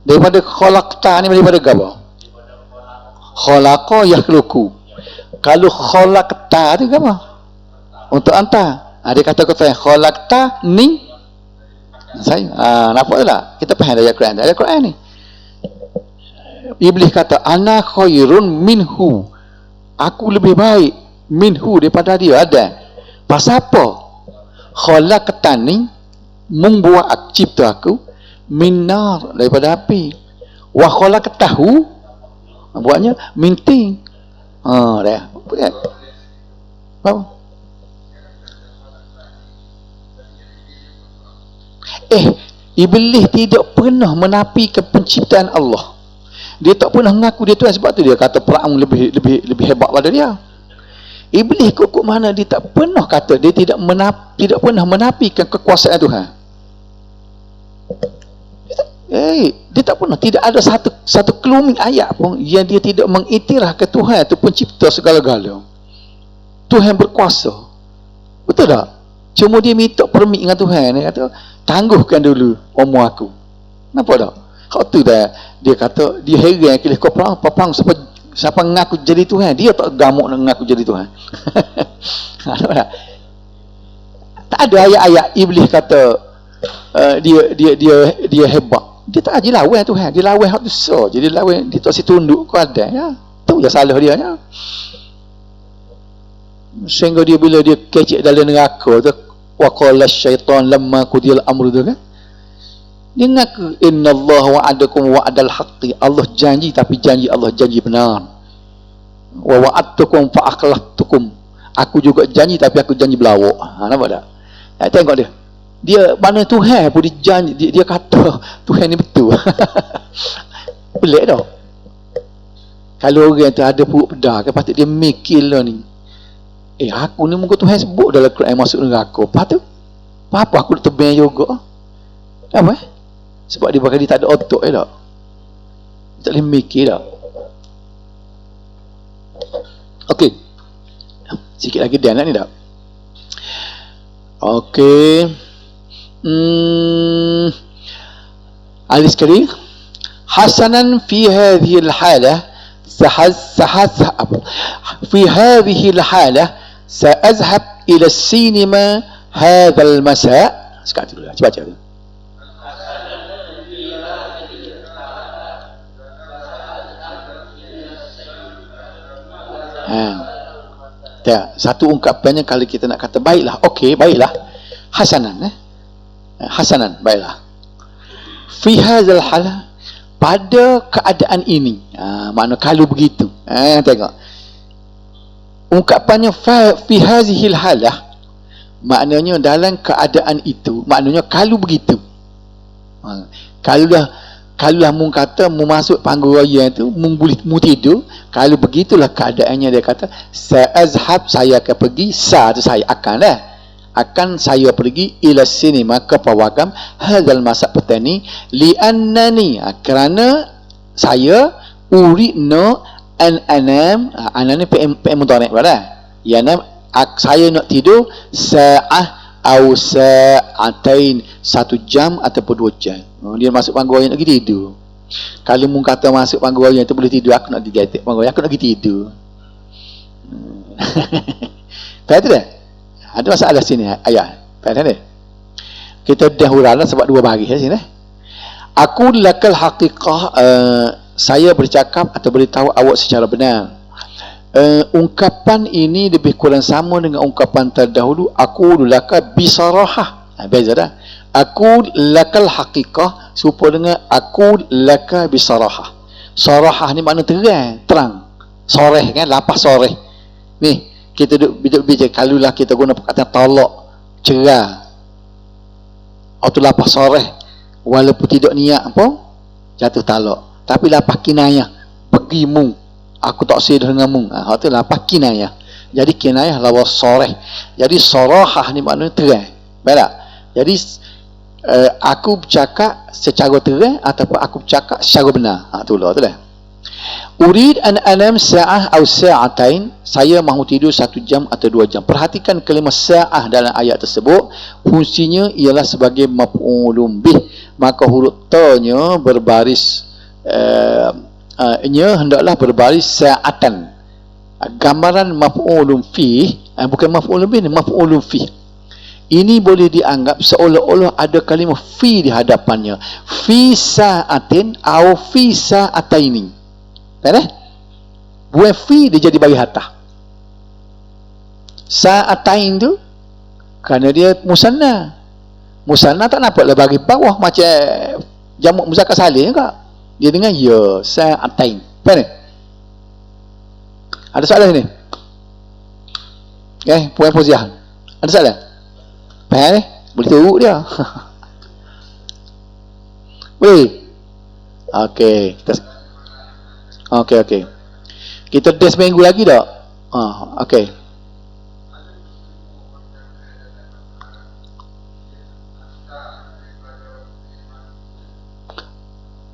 Daripada khalaqtani, daripada apa? Khalaqa yakhluqu. Kalau khalaqta tu apa? Untuk anta. Dia kata khalaqta ni saya. Nampak tak? Kita faham ayat Quran. Ayat Quran ni. Iblis kata ana khairun minhu. Aku lebih baik minhu daripada dia ada. Pasal apa? Khalaqtani, membuat cipta aku min nar, daripada api. Wa khalaqtahu, buatnya min tin. Dah. Apa? Iblis tidak pernah menafikan penciptaan Allah. Dia tak pernah mengaku dia Tuhan, sebab tu dia kata Firaun lebih hebat pada dia. Iblis kok mana dia tak pernah kata, dia tidak pernah menafikan kekuasaan Tuhan. Dia tak pernah, tidak ada satu keluming ayat pun yang dia tidak mengiktirafkan Tuhan itu pencipta segala-galanya. Tuhan berkuasa. Betul tak? Cuma dia minta permit dengan Tuhan. Dia kata, tangguhkan dulu umur aku. Nampak tak? Kau tu dah, dia kata, dia heran kira kau perang siapa mengaku jadi Tuhan. Dia tak gamuk nak mengaku jadi Tuhan. Tak ada ayat-ayat iblis kata dia hebat. Dia tak aja lawan Tuhan. Dia lawan hak dosa. Jadi lawan, dia tak si tunduk kau ada. Ya. Tu je salah dia. Ya. Sehingga dia bila dia kecek dalam neraka tu, wa qala syaitan lamma qudiyal amru tu kan, dia ngaku innallaha wa'adakum wa'dal haqqi. Allah janji, tapi janji Allah janji benar. Wa wa'adtukum fa akhlaftukum. Aku juga janji, tapi aku janji belawak. Nampak tak? Tengok dia. Dia mana Tuhan pun dia janji, dia kata Tuhan ni betul. Pelik tau. Kalau orang tu ada perut pedah, kan patut dia mikir lah ni. Aku ni muka Tuhan sebut dalam Quran masuk neraka. Lepas tu apa aku nak tebing juga? Apa sebab dia bakal dia tak ada otak tak? Dia tak boleh mikir tak? Okey. Sikit lagi dia nak ni tak? Okey. Alis kari hasanan fi hadhihi al-halah في هذه الحالة سأذهب إلى السينما هذا المساء. Sekarang dulu lah, baca dulu. Satu ungkapannya kalau kita nak kata baiklah, okey, baiklah. Hasanan, hasanan, baiklah. Fi hadzal halah, pada keadaan ini. Makna kalau begitu. Tengok. Ungkapannya fi hazihil halah, maknanya dalam keadaan itu, maknanya kalau begitu. Kalau mu kata mu masuk panggung raya tu mu tidur, kalau begitulah keadaannya, dia kata sa'azhab, saya akan pergi, tu saya akan dah, akan saya pergi ila sinema, ke pawagam, hadzal masa petani, li'annani, kerana saya uridna an anam, anam ni PM mudhari' pada yanam, saya nak tidur sa'ah au sa'atain, 1 jam ataupun 2 jam. Dia masuk panggung raya nak pergi tidur. Kalau mu kata masuk panggung raya tu boleh tidur, aku nak pergi gatek panggung raya, aku nak pergi tidur. Faham tak? Ada masalah sini ayah. Faham tak? Kita dah huraikan sebab 2 baris sini. Aku lakal haqiqah, saya bercakap atau beritahu awak secara benar. Ungkapan ini lebih kurang sama dengan ungkapan terdahulu, aku laka bisarahah. Beza dah. Aku lakal haqiqah serupa dengan aku laka bisarahah. Sarahah ni makna terang. Soreh kan, lapas soreh. Ni kita duduk bicara, kalulah kita guna perkataan talak, cerai, atau lapas soreh, walaupun tidak niat pun jatuh talak. Tapi lapas kinayah, pergi mu, aku tak sedar dengan mu, itu lapas kinayah. Jadi kinayah lawas soreh. Jadi sarahah ni maknanya terang. Baik tak? Jadi aku bercakap secara terang ataupun aku bercakap secara benar. Itulah tu dah. Urid an anam sa'ah atau sa'atain, saya mahu tidur 1 jam atau 2 jam. Perhatikan kalimah sa'ah dalam ayat tersebut, fungsinya ialah sebagai maf'ulun bih, maka huruf ta-nya berbaris hendaklah berbaris sa'atan. Gambaran maf'ulun fi, bukan maf'ulun bih, maf'ulun fi. Ini boleh dianggap seolah-olah ada kalimah fi di hadapannya. Fi sa'atin atau fi sa'ataini. Kan? Buat fi dia jadi bagi hatah. Sa'atain tu kerana dia musanna. Musanna tak nampaklah bagi bawah macam jamak muzakkar salim juga. Dia dengan ya sa'atain. Faham? Ada soalan sini? Puan Fauziah. Ada soalan? Faham? Boleh teruk dia. Boleh? Okey. Okey. Kita test minggu lagi tak? Okey.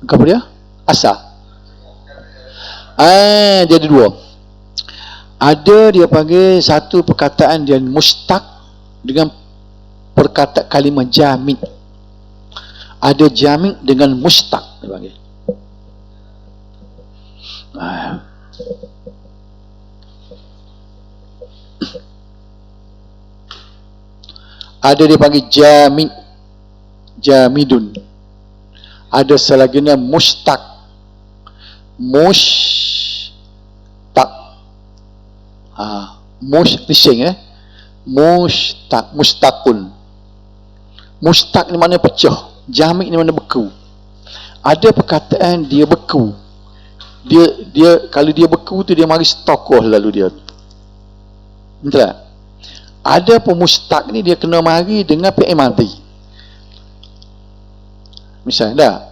Apa dia? Asa. Dia ada 2. Ada dia panggil satu perkataan dia mustaq dengan perkataan kalimah jamid. Ada jamid dengan mustaq dia panggil. Ada dia panggil jamid, jamidun. Ada selagina mustaq, musting mustaqun. Mustaq ni mana pecah, jamid ni mana beku. Ada perkataan dia beku. Dia kalau dia beku tu dia mari stokoh lalu dia. Betul tak? Ada pemustaq ni dia kena mari dengan fi'il madhi. Misalnya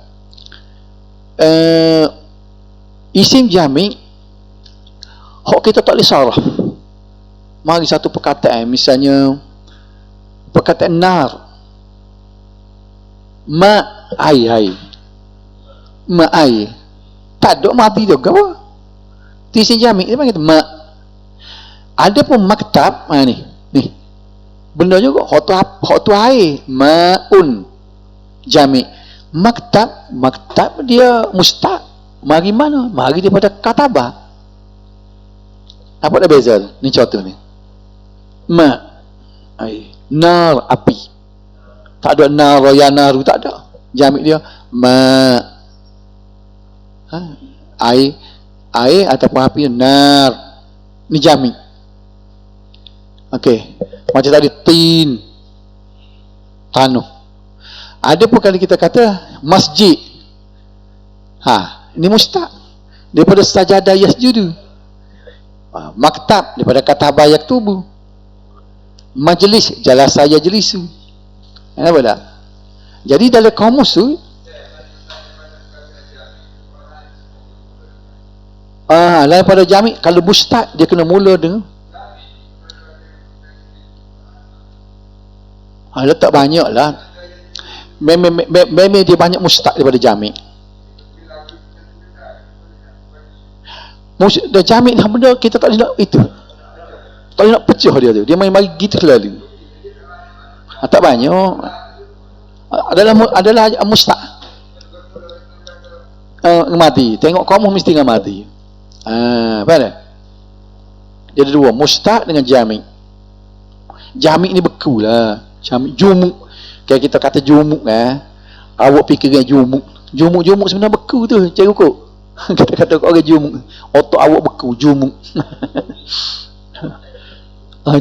isim jamid hak kita tak boleh saraf. Mari satu perkataan, misalnya perkataan nar, ma'ai, tak ada mati juga apa? Isim jamid dia panggil ma. Ada pun maktab, ni benda juga hak tu air, ma'un jamid. Maktab dia mustaq. Mari mana? Mari daripada katabah. Apa dah beza? Ni contoh ni. Nar, api. Tak ada nar, ya naru, tak ada. Jamid dia air ataupun api, nar. Ni jamid. Okey. Macam tadi tin, tanah. Ada pun kali kita kata masjid. Ini mustaq. Daripada sajadah yasjudu. Maktab daripada katabah yaktubu. Majlis jalasa yajlisu. Apa tak? Jadi dalam kamus tu Lain pada jamik. Kalau mustaq dia kena mula dengan letak banyak lah. Memang dia banyak mustaq daripada jamik. Dan jamik dah benda kita tak nak itu. Tak nak pecah dia tu. Dia main bagi gitu selalu. Tak banyak. Adalah mustaq. Mati. Tengok kamu mesti mati. Apa dia? Dia ada dua, mustaq dengan jamik. Jamik ni beku lah. Jamik jumuk. Kayak kita kata jumuk awak fikir jumuk. Jumuk sebenarnya beku tu, cari ukur. Kata-kata orang jumuk. Otak awak beku, jumuk.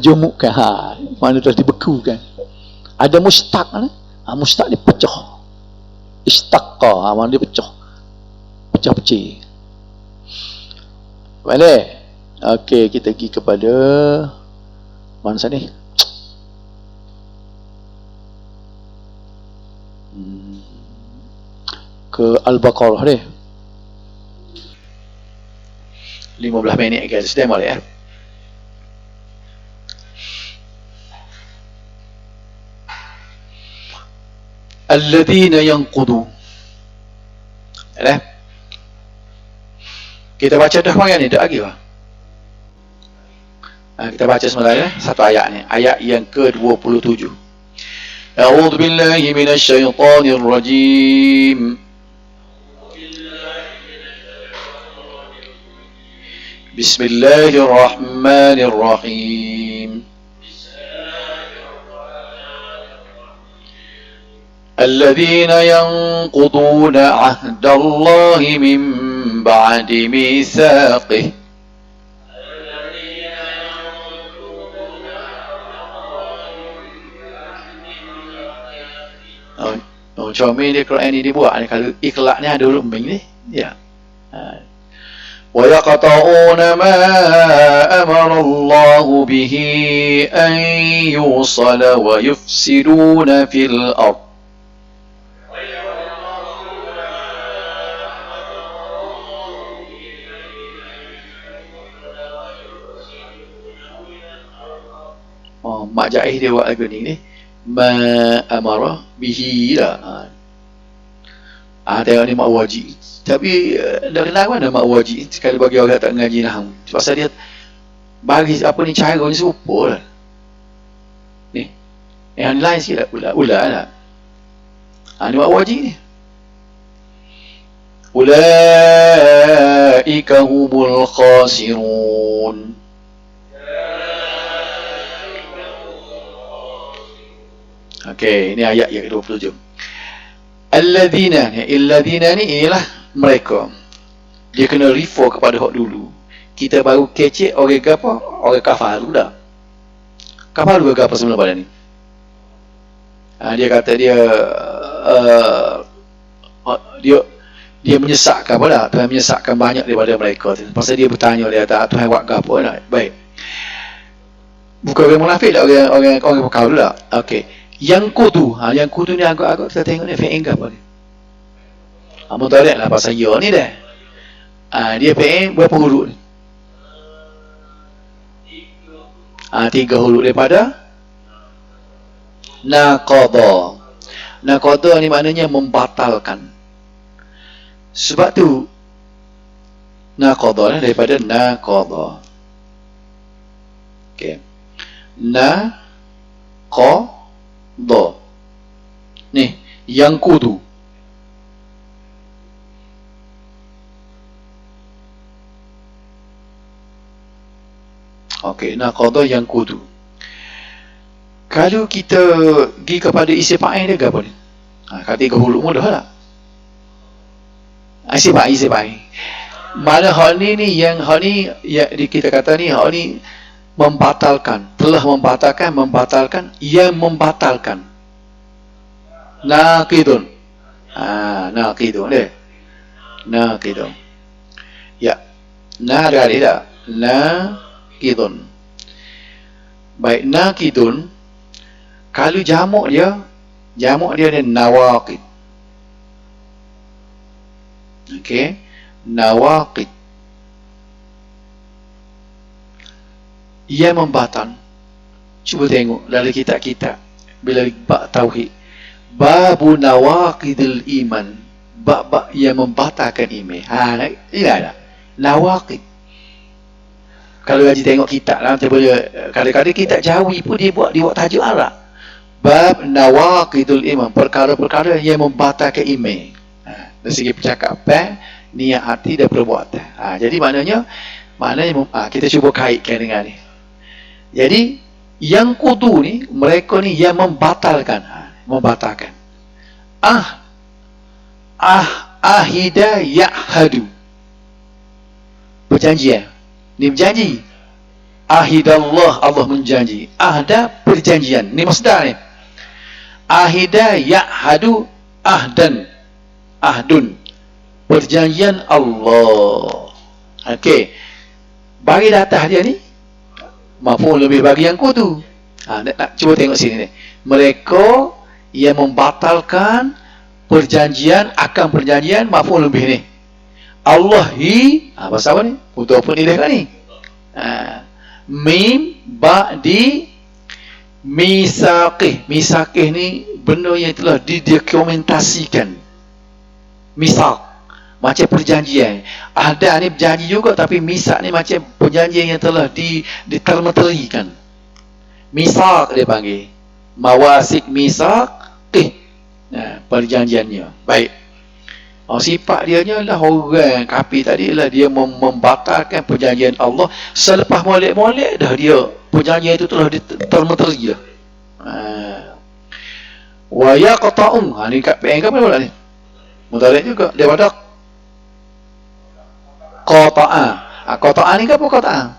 Jumuk kan. Mana tu dibeku kan. Ada mustaq kan. Mustaq dia pecah. Istaqqa, mana dia pecah. Pecah-pecah. Boleh? Okey, kita pergi kepada mana sana? Ke Al-Baqarah deh. 15 minit guys, sudah boleh ya. Alladzina yanqudu. Kita baca dah ayat ni, dah lagi lah. Kita baca semula ya, satu ayat ni, ayat yang ke-27. A'udzu billahi minasy syaithanir rajim. Bismillahirrahmanirrahim. الذين ينقضون عهد الله من بعد ميثاقه comel dia Quran ni dia buat ni, kalau ikhlak ni ada lumbing ni ya. ويقطعون ما أمر الله به أن يوصل ويفسدون في الأرض. Mak Jais dia buat lagu ni ma amara bihi lah. Tengok ni mak wajib. Tapi dah kenal mana mak wajib sekali bagi orang tak ngaji nahwu. Pasal dia bagi apa ni cara ni serupa lah. Ni yang lain sikit lah, ulah lah. Ni mak wajib ni. Ulaika humul khasirun. Okey, ini ayat yang ke-27. Alladzina ni ialah mereka. Dia kena refer kepada hak dulu. Kita baru kecek orang apa? Orang kafar dulu dah. Kafar dulu apa sebelum pada ni? Dia kata dia menyesatkan apa dah? Tuhan menyesatkan banyak daripada mereka tu. Pasal dia bertanya dia kata Tuhan buat apa nak? Baik. Bukan orang munafik dah, orang kafir dulu dah. Okey. Yang kudu ni agak-agak kita tengok ni fi'il apa ni? Mudhari' lah pasal ya ni dah. Dia fi'il berapa huruf ni? 3 huruf daripada naqadha. Naqadha ni maknanya membatalkan. Sebab tu naqadha daripada naqadha. Okey. Naqadha. Nih, yang kudu. Okey, naqadha yang kudu. Kalau kita pergi kepada isi fa'il dia apa ni? Kata 3 huruf mudah tak? Isi fa'il. Mana hal ni yang hal ni ya, kita kata ni hal ni membatalkan, telah membatalkan, yang membatalkan. Naqidun. Naqidun deh. Naqidun. Ya. Dari dah. Naqidun. Baik, naqidun. Kalau jamak dia nawaqid. Okey. Nawaqid. ia membatal. Cuba tengok dalam kitab-kitab bila bab tauhid, babu nawaqidil iman, bab yang membatalkan iman. Ingat tak? Nawaqid. Kalau Haji tengok kitab lah, kadang-kadang kitab Jawi pun dia buat tajuk Arab. Bab nawaqidul iman, perkara-perkara yang membatalkan iman. Dari segi percakapan, niat hati dan perbuatan. Jadi maknanya kita cuba kaitkan dengan ni. Jadi yang kudu ni, mereka ni yang membatalkan. Ahida ya'hadu, perjanjian. Ni berjanji. Ahidallah, Allah menjanji. Ahda, perjanjian. Ni masdar ni. Ahida ya'hadu ahdan, ahdun, perjanjian Allah. Okey, bagi datah dia ni maf'ul lebih bagi yang kudu. Nak cuba tengok sini ni. Mereka yang membatalkan perjanjian, akan perjanjian, maf'ul lebih ni. Allahi, bahasa apa ni? Untuk apa ni dah ni? Mim ba'di misaqih. Misaqih ni benda yang telah didokumentasikan. Misaq macam perjanjian. Ada ni berjanji juga, tapi misaq ni macam perjanjian yang telah diterma-terikan. Misaq dia panggil. Mawasik misaqih. Perjanjiannya. Baik. Sifat dia adalah orang kafir tadi lah, dia membatalkan perjanjian Allah. Selepas molek-molek dah dia perjanjian itu telah diterma-teri dah. Wa yaqta'un, ni kat PN ke apa pula ni? Mudhari' juga daripada qata'a. Qata'a ni ke apa qata'a?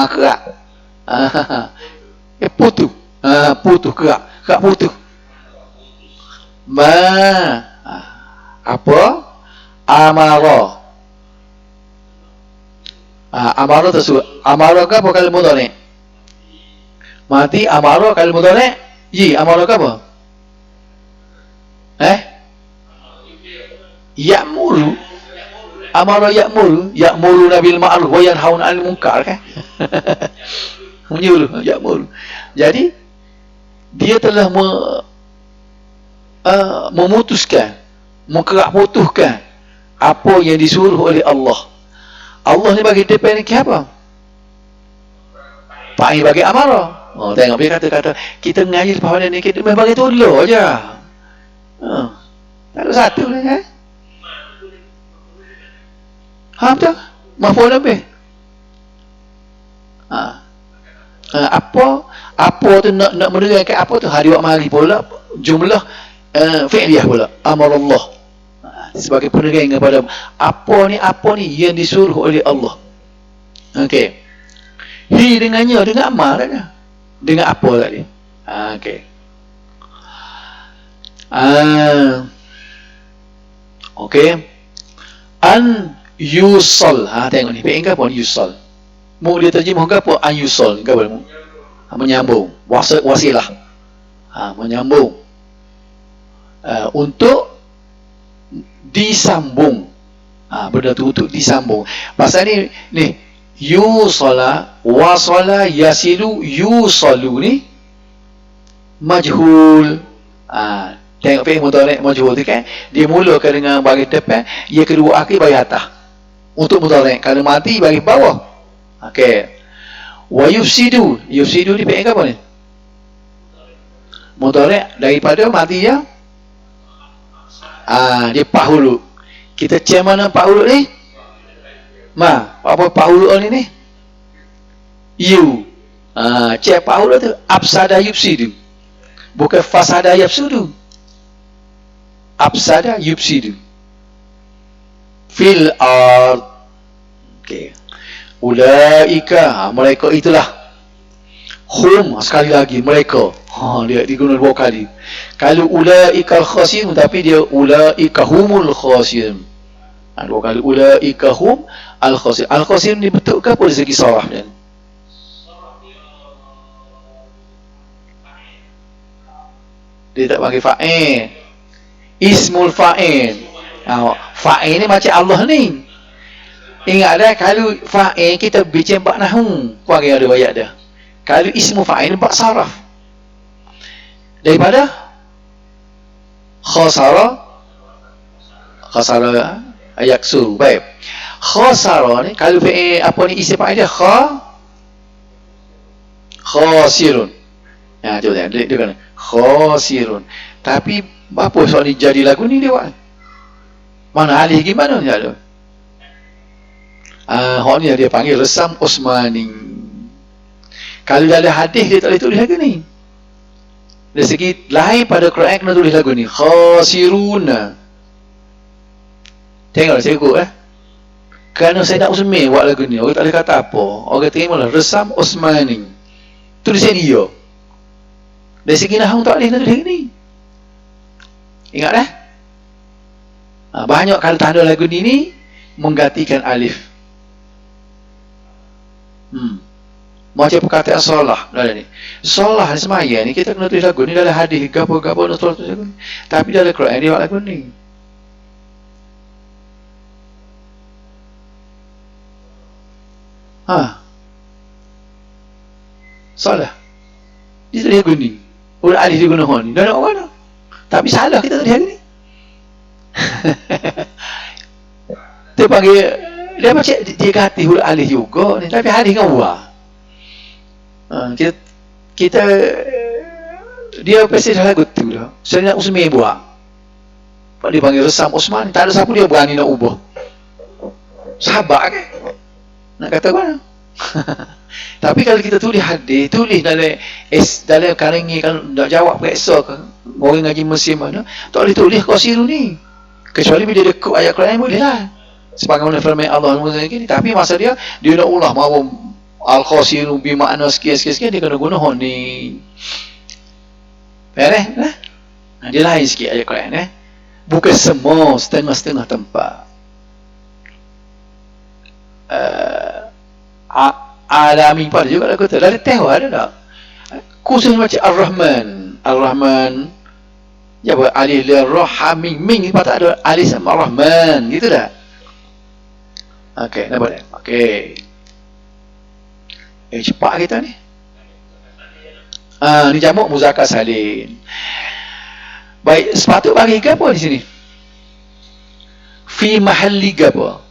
Kerak. Putus. Putus, kerak putus. Apa? Amara. Amara tersebut. Amara ke apa kali mudhari'? Mati amara kali mudhari'? Amara ke apa? Ya'muru. Amara ya'muru. Ya'muru nabil ma'ruf wa yanhauna 'anil munkar kan? Menyuruh, ya'muru. Jadi dia telah memutuskan, mengkerak putuskan apa yang disuruh oleh Allah. Allah ni bagi depan ni apa? Pakai bagi amara. Tengok dia kata kita mengaji lepas ni kita memang bagi tolong aja. Tak ada satu ni kan? Betul? Maf'ul lebih. Apa tu nak menerangkan apa tu? Hari wak mari pula jumlah fi'liyah pula. Amarallah. Sebagai penerang kepada apa ni yang disuruh oleh Allah. Okey. Hi dengannya dengan amal kan? Dengan apa tadi? Okey. Okey. An yusal. Tengok ni. Fi'il ke apa yusal? Mu dia terjemah ke apa? An yusal. Ke apa mu? Menyambung. Wasilah. Menyambung. Untuk disambung. Benda tu untuk disambung. Pasal ni yusala, wasala, yasilu, yusalu ni majhul. Tengok fi'il mudhari' majhul tu kan, dia mulakan dengan bagi depan, ia kedua akhir bagi atas. Untuk mudhari', kalau mati bagi bawah. Okey. Wa yufsidu. Yufsidu ni fi'il apa ni? Mudhari' daripada mati ya. Dia pak huruf. Kita cek mana pak huruf ni? Apa pak huruf ni? You. Cek pak huruf tu afsada yufsidu. Bukan fasada yafsudu. Afsada yufsidu. Fil ard. Okey. Ulaika, mereka itulah. Hum, sekali lagi mereka. Dia digunakan dua kali. Kalau ulaika al-khasirun, tapi dia ulaika humul khasirun. Dua kali ulaika hum al-khasirun. Al-khasirun ni betul ke apa dari segi sarah dan? Dia tak panggil fa'il. Ismul fa'il. Fa'il ni macam Allah ni. Ingat dah, kalau fa'il kita bincang bab nahwu, kuari ada riwayat dah. Kalau ismu fa'il bab saraf. Daripada khasara yaksuru. Baik. Khasara ni kalau fa'il apa ni isim fa'il dia khasirun. Ya, tu dia kan khasirun. Tapi apa soal ni jadi lagu ni dia buat? Mana alih gimana ni ada? Hak ni dia panggil resam Osmani. Kalau dalam hadis dia tak boleh tulis lagu ni. Dari segi lain pada Quran kena tulis lagu ni khasiruna. Tengok saya ikut kerana saya nak usmi buat lagu ni, orang tak boleh kata apa. Orang terimalah resam Osmani. Tulis dia. Dari segi nahwu tak boleh nak tulis lagu ni. Ingat dah? Banyak kalau tanda lagu ni menggantikan alif. Macam perkataan solah dalam ni. Solah ni semaya ni kita kena tulis lagu ni dalam hadis gapo-gapo nak tulis lagu ni. Tapi dalam Quran dia buat lagu ni. Solah. Dia tulis lagu ni. Urat alif dia guna ni. Dan nak mana? Tapi salah kita tulis lagu ni. Dia panggil dia macam dia kata huruf alif juga ni, tapi hadis kan buah. Kita dia pasti dah lagu tu dah. Saya nak usmi buah. Pak dia panggil resam Osman, tak ada siapa dia berani nak ubah. Sabar kan? Nak kata mana? Tapi kalau kita tulis hadis, tulis dalam karangi kalau nak jawab periksa ke orang ngaji Mesir mana, tak boleh tulis qasirun ni. Kecuali bila dekut ayat Quran boleh lah. Sebagaimana firman Allah ni, tapi masa dia nak ulah mahu al-khasiru bermakna sekian-sekian dia kena guna ni. Beres lah. Dia lain sikit ayat Quran bukan semua, setengah-setengah tempat. Alami pada juga lah kata. Dari tahu ada tak? Khususnya macam Ar-Rahman ya buat alif lam ra ha mim ni patut ada alif sama Rahman gitu dah. Okey, dah boleh. Okey. Cepat kita ni. Ni jamak muzakkar salim. Baik, sepatut bagi ke apa di sini? Fi mahalli apa?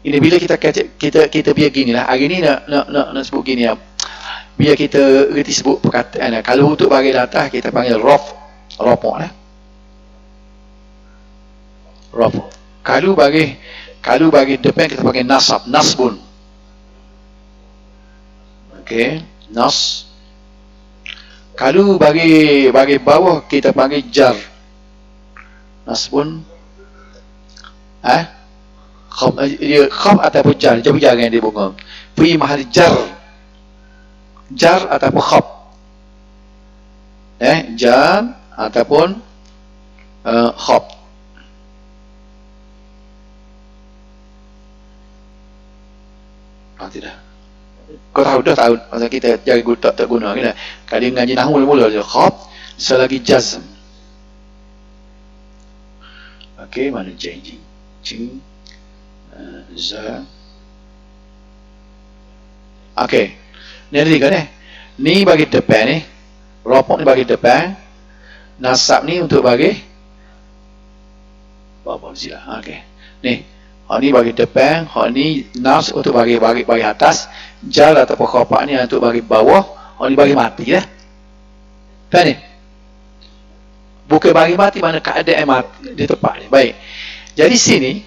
Ini bila kita biar gini lah. Hari ni nak sebut gini lah. Biar kita reti sebut perkataan. Kalau untuk bagi atas kita panggil raf'u lah. Raf'u. Kalau bagi depan kita panggil nasbun. Okey, nas. Kalau bagi bawah kita panggil jar. Nasbun. Khaf ataupun jar. Jangan dia bunga. Fi mahal jar ataupun khaf. Jar ataupun khaf. Tidak. Kau tahu dah tahu masa kita jaga tak guna kita. Kalau ngaji nahwu mula je khaf selagi jazm. Okey, mana janji? Cing za. Okey. Ni ada tiga ni. Ni bagi depan ni. Raf'u ni bagi depan. Nasab ni untuk bagi apa sila. Okey. Ni hak ni bagi depan, hak ni nas untuk bagi atas, jar ataupun khafat ni untuk bagi bawah, hak ni bagi mati lah. Faham ni? Bukan bagi mati mana keadaan mati di tempat ni. Baik. Jadi sini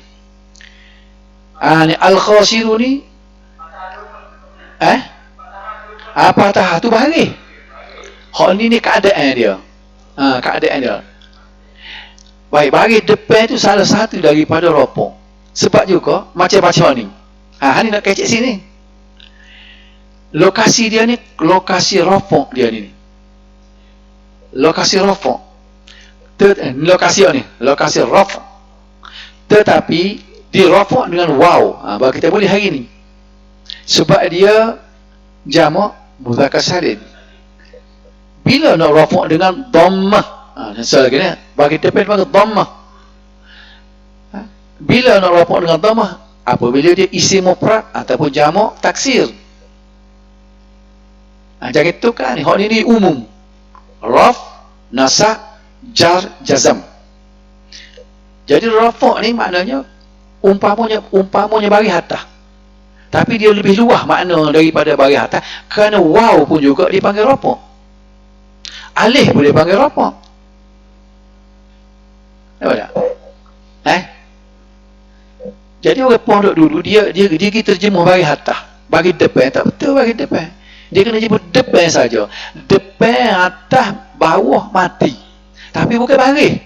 ni al-khasiru ni apa tah tu bagi. Hak ni keadaan dia. Keadaan dia. Baik, bagi depan tu salah satu daripada raf'u. Sebab juga macam-macam ni. Ni nak kecek sini. Lokasi dia ni, lokasi raf'u dia ni. Lokasi raf'u. Lokasi ni, lokasi raf'u. Tetapi di raf'u dengan waw. Bagi kita boleh hari ni. Sebab dia jamak mudzakkar salim. Bila nak raf'u dengan dhammah. Bagi depan panggil dhammah. Bila nak rafa' dengan dhammah? Apabila dia isim mufrad ataupun jamak taksir. Jangan tukar ni. Hak ni umum. Raf, nasab, jar, jazam. Jadi rafa' ni maknanya umpamanya bagi hatta. Tapi dia lebih luas makna daripada bagi hatta, kerana waw pun juga dipanggil rafa'. Alif pun dipanggil rafa'. Nampak tak? Jadi orang pondok dulu dia pergi terjemah bagi hatta, bagi depan. Tak betul bagi depan. Dia kena jemput depan saja. Depan, atas, bawah, mati. Tapi bukan bagi.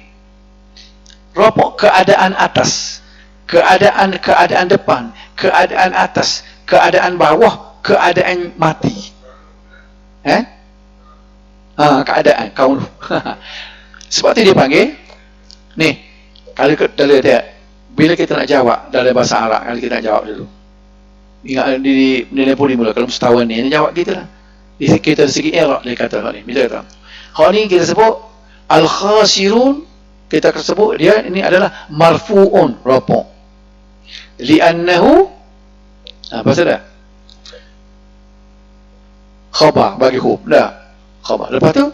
Rafa' keadaan atas, keadaan depan, keadaan atas, keadaan bawah, keadaan mati. Keadaan kaum. Sebab tu dia panggil ni. Kalau dia bila kita nak jawab dalam bahasa Arab, kalau kita nak jawab dulu, ingat di nilai poli mula kalau setahun ni jawab kita lah. Kita dari segi i'rab dia kata hak ni. Bila kata hak ni kita sebut al-khasirun, kita akan sebut dia ini adalah marfu'un, rafa'. Li'annahu apa saja? Khabar bagi hub. Dah. Khabar. Lepas tu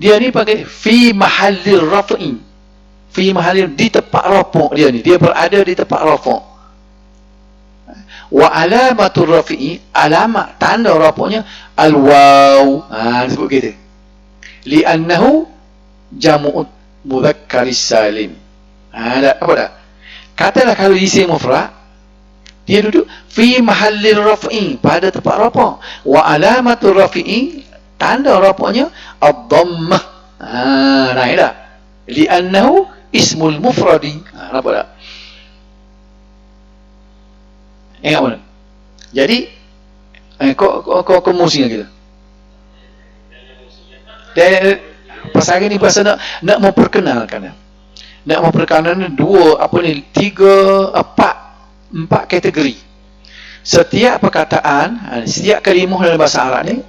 dia ni pakai fi mahallir raf'i. Fi mahallir, di tempat rafa' dia ni. Dia berada di tempat rafa'. Wa alamatul rafi'i, alamat tanda rafa'nya al-waw. Disebut gitu. Li'annahu jamu'ut mudzakkaris salim. Apa tak? Katalah kalau isim mufrad, dia duduk fi mahallir raf'i, pada tempat rafa'. Wa alamatul rafi'i, tanda rafa'nya ad-dhammah. Naik tak? Li'annahu ismul mufradi. Nampak tak? Ingat mana? Jadi kau musing kita. Dan pasal hari ni pasal nak memperkenalkan. Nak memperkenalkan empat kategori. Setiap perkataan, setiap kalimah dalam bahasa Arab ni,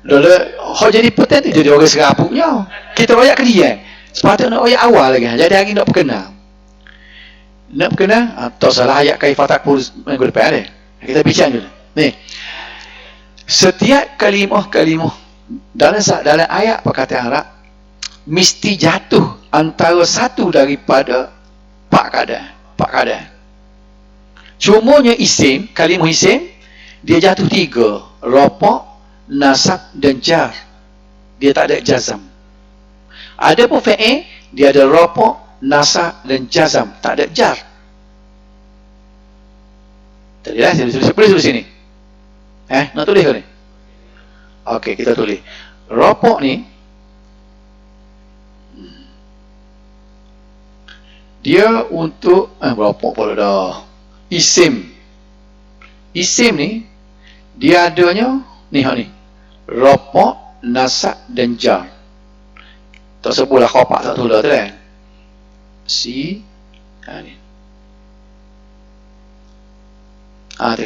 hak jadi petang tu jadi orang serapuknya. Kita royak ke dia. Sepatutnya nak royak awal lagi. Jadi hari nak perkenal. Nak perkenal, tak salah ayat kaifatakul minggu depan ni. Kita bincang dulu. Ni. Setiap kalimah dalam ayat perkataan Arab mesti jatuh antara satu daripada empat keadaan. Cumanya isim, kalimah isim, dia jatuh tiga. Rafa', nasab dan jar. Dia tak ada jazam. Ada pun fi'il, dia ada rafa', nasab dan jazam, tak ada jar. Tadi lah, tulis sini. Nak tulis ke ni? Okey, kita tulis. Rafa' ni dia untuk rafa' pula dah. Isim ni dia adanya ni hak ni. Rafa', nasab dan jar. Tak sebutlah khabar tak tulah tu kan. Ni.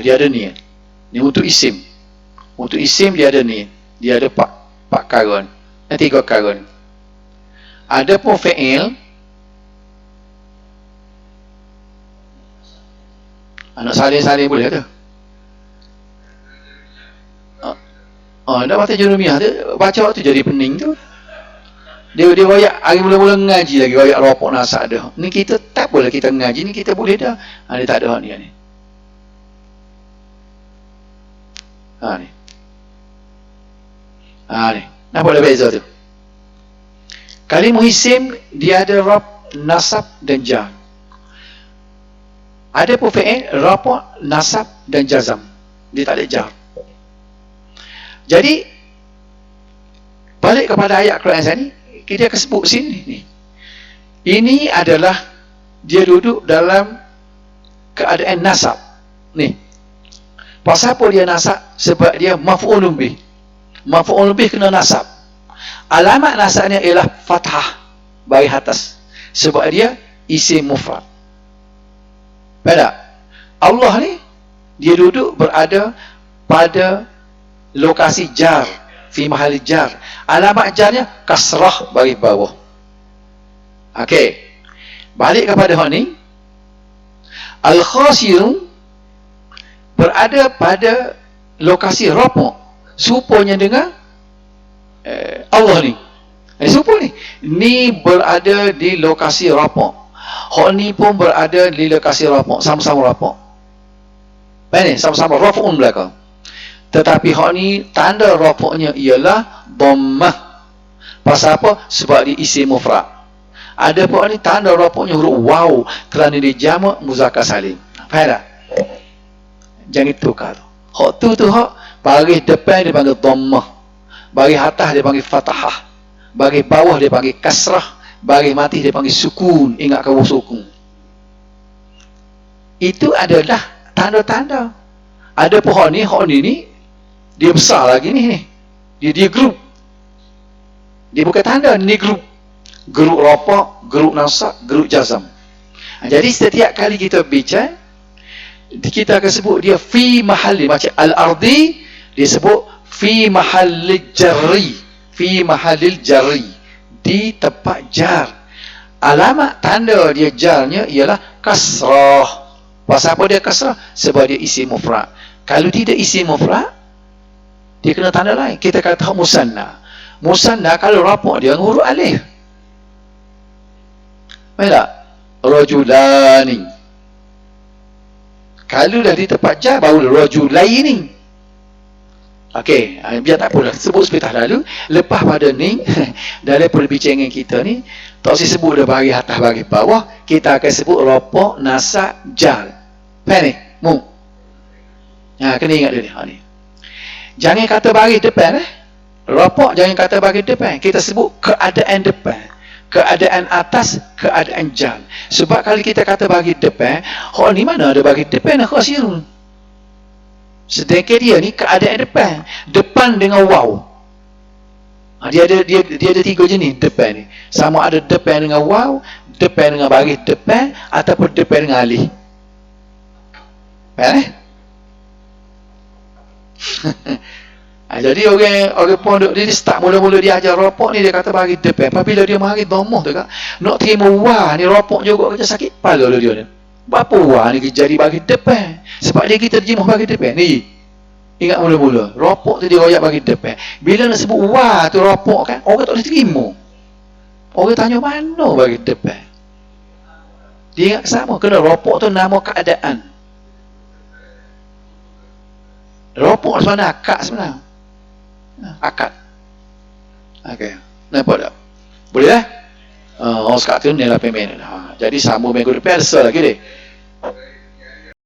Dia ada ni. Ni untuk isim. Untuk isim dia ada ni. Dia ada 4 karun. 3 karun. Ada pun fi'il. Nak salin-salin boleh tu. Dah baca Jurumiyah tu, baca waktu jadi pening tu. Dia royak hari mula-mula ngaji lagi, royak rafa' nasab dah. Ni kita tak boleh kita ngaji ni, kita boleh dah. Dia tak ada hak ni. Ni. Nampak ada beza tu. Kalimah isim dia ada raf', nasab dan jar. Ada pun fi'il, rafa', nasab dan jazam. Dia tak ada jar. Jadi balik kepada ayat Quran ni, kita akan sebut sini ni. Ini adalah dia duduk dalam keadaan nasab. Ni. Pasal apa dia nasab? Sebab dia maf'ulun bih. Maf'ulun bih kena nasab. Alamat nasabnya ialah fathah bagi atas. Sebab dia isim mufrad. Baik. Allah ni dia duduk berada pada lokasi jar, fi mahali jar. Alamat jarnya kasrah bagi bawah. Okey. Balik kepada hak ni. Al-khasirun berada pada lokasi rafaq supaya dengan Allah ni. Supaya ni berada di lokasi rafaq. Hak ni pun berada di lokasi rafaq, sama-sama rafaq. Ni sama-sama rafaqun belakang. Tetapi hak ni tanda rafaqnya ialah dhammah. Pasal apa? Sebab dia isim mufrad. Ada pun ni tanda rafaqnya huruf waw kerana dia jamak muzakkar salim. Faham tak? Jangan tukar. Hak tu hak baris depan dia panggil dhammah. Baris atas dia panggil fathah. Baris bawah dia panggil kasrah. Baris mati dia panggil sukun. Ingat kau sukun. Itu adalah tanda-tanda. Ada pun hak ni dia besar lagi ni. Dia grup. Dia bukan tanda, ni grup. Grup rafaq, grup nasab, grup jazam. Jadi setiap kali kita bicara, kita akan sebut dia fi mahalli, macam al-ardi dia sebut fi mahallil jarri, fi mahallil jarri, di tempat jar. Alamat tanda dia jarnya ialah kasrah. Pasal apa dia kasrah? Sebab dia isim mufrad. Kalau tidak isim mufrad, dia kena tanda lain. Kita kata musanna. Musanna kalau rafaq dia huruf alif. Baik tak? Rajulani. Kalau dah di tempat jar baru rajulaini. Okey, biar tak apalah, sebut sepatah lalu. Lepas pada ni dalam perbincangan kita ni tak usah sebut dah bahagian atas bahagian bawah, kita akan sebut rafaq, nasab, jar. Faham ni? Mu. Kena ingat dulu ni. Jangan kata bahagian depan rafaq jangan kata bahagian depan. Kita sebut keadaan depan. Keadaan atas, keadaan jar. Sebab kalau kita kata bagi depan, hak ni mana ada bagi depan nak khasirun. Sedangkan dia ni keadaan depan. Depan dengan waw. Dia ada tiga jenis depan ni. Sama ada depan dengan waw, depan dengan baris depan ataupun depan dengan alif. Jadi orang pondok dia start mula-mula dia ajar rafaq ni dia kata bagi depan. Apabila dia mari dhammah tu kan, nak terima wah ni rafaq juga kerja sakit kepala dia ni. Apa wah ni jadi bagi depan? Sebab dia kita terjemah bagi depan ni. Ingat mula-mula rafaq tu dia royak bagi depan. Bila nak sebut wah tu rafaq kan, orang tak boleh terima. Orang tanya mana bagi depan. Dia ingat sama kena rafaq tu nama keadaan. Rafaq sebenarnya akad sebenarnya. Akad. Okey. Nampak tak? Boleh dah? Orang sekarang tu ni lah payment. Jadi sambung minggu depan selesai lagi deh.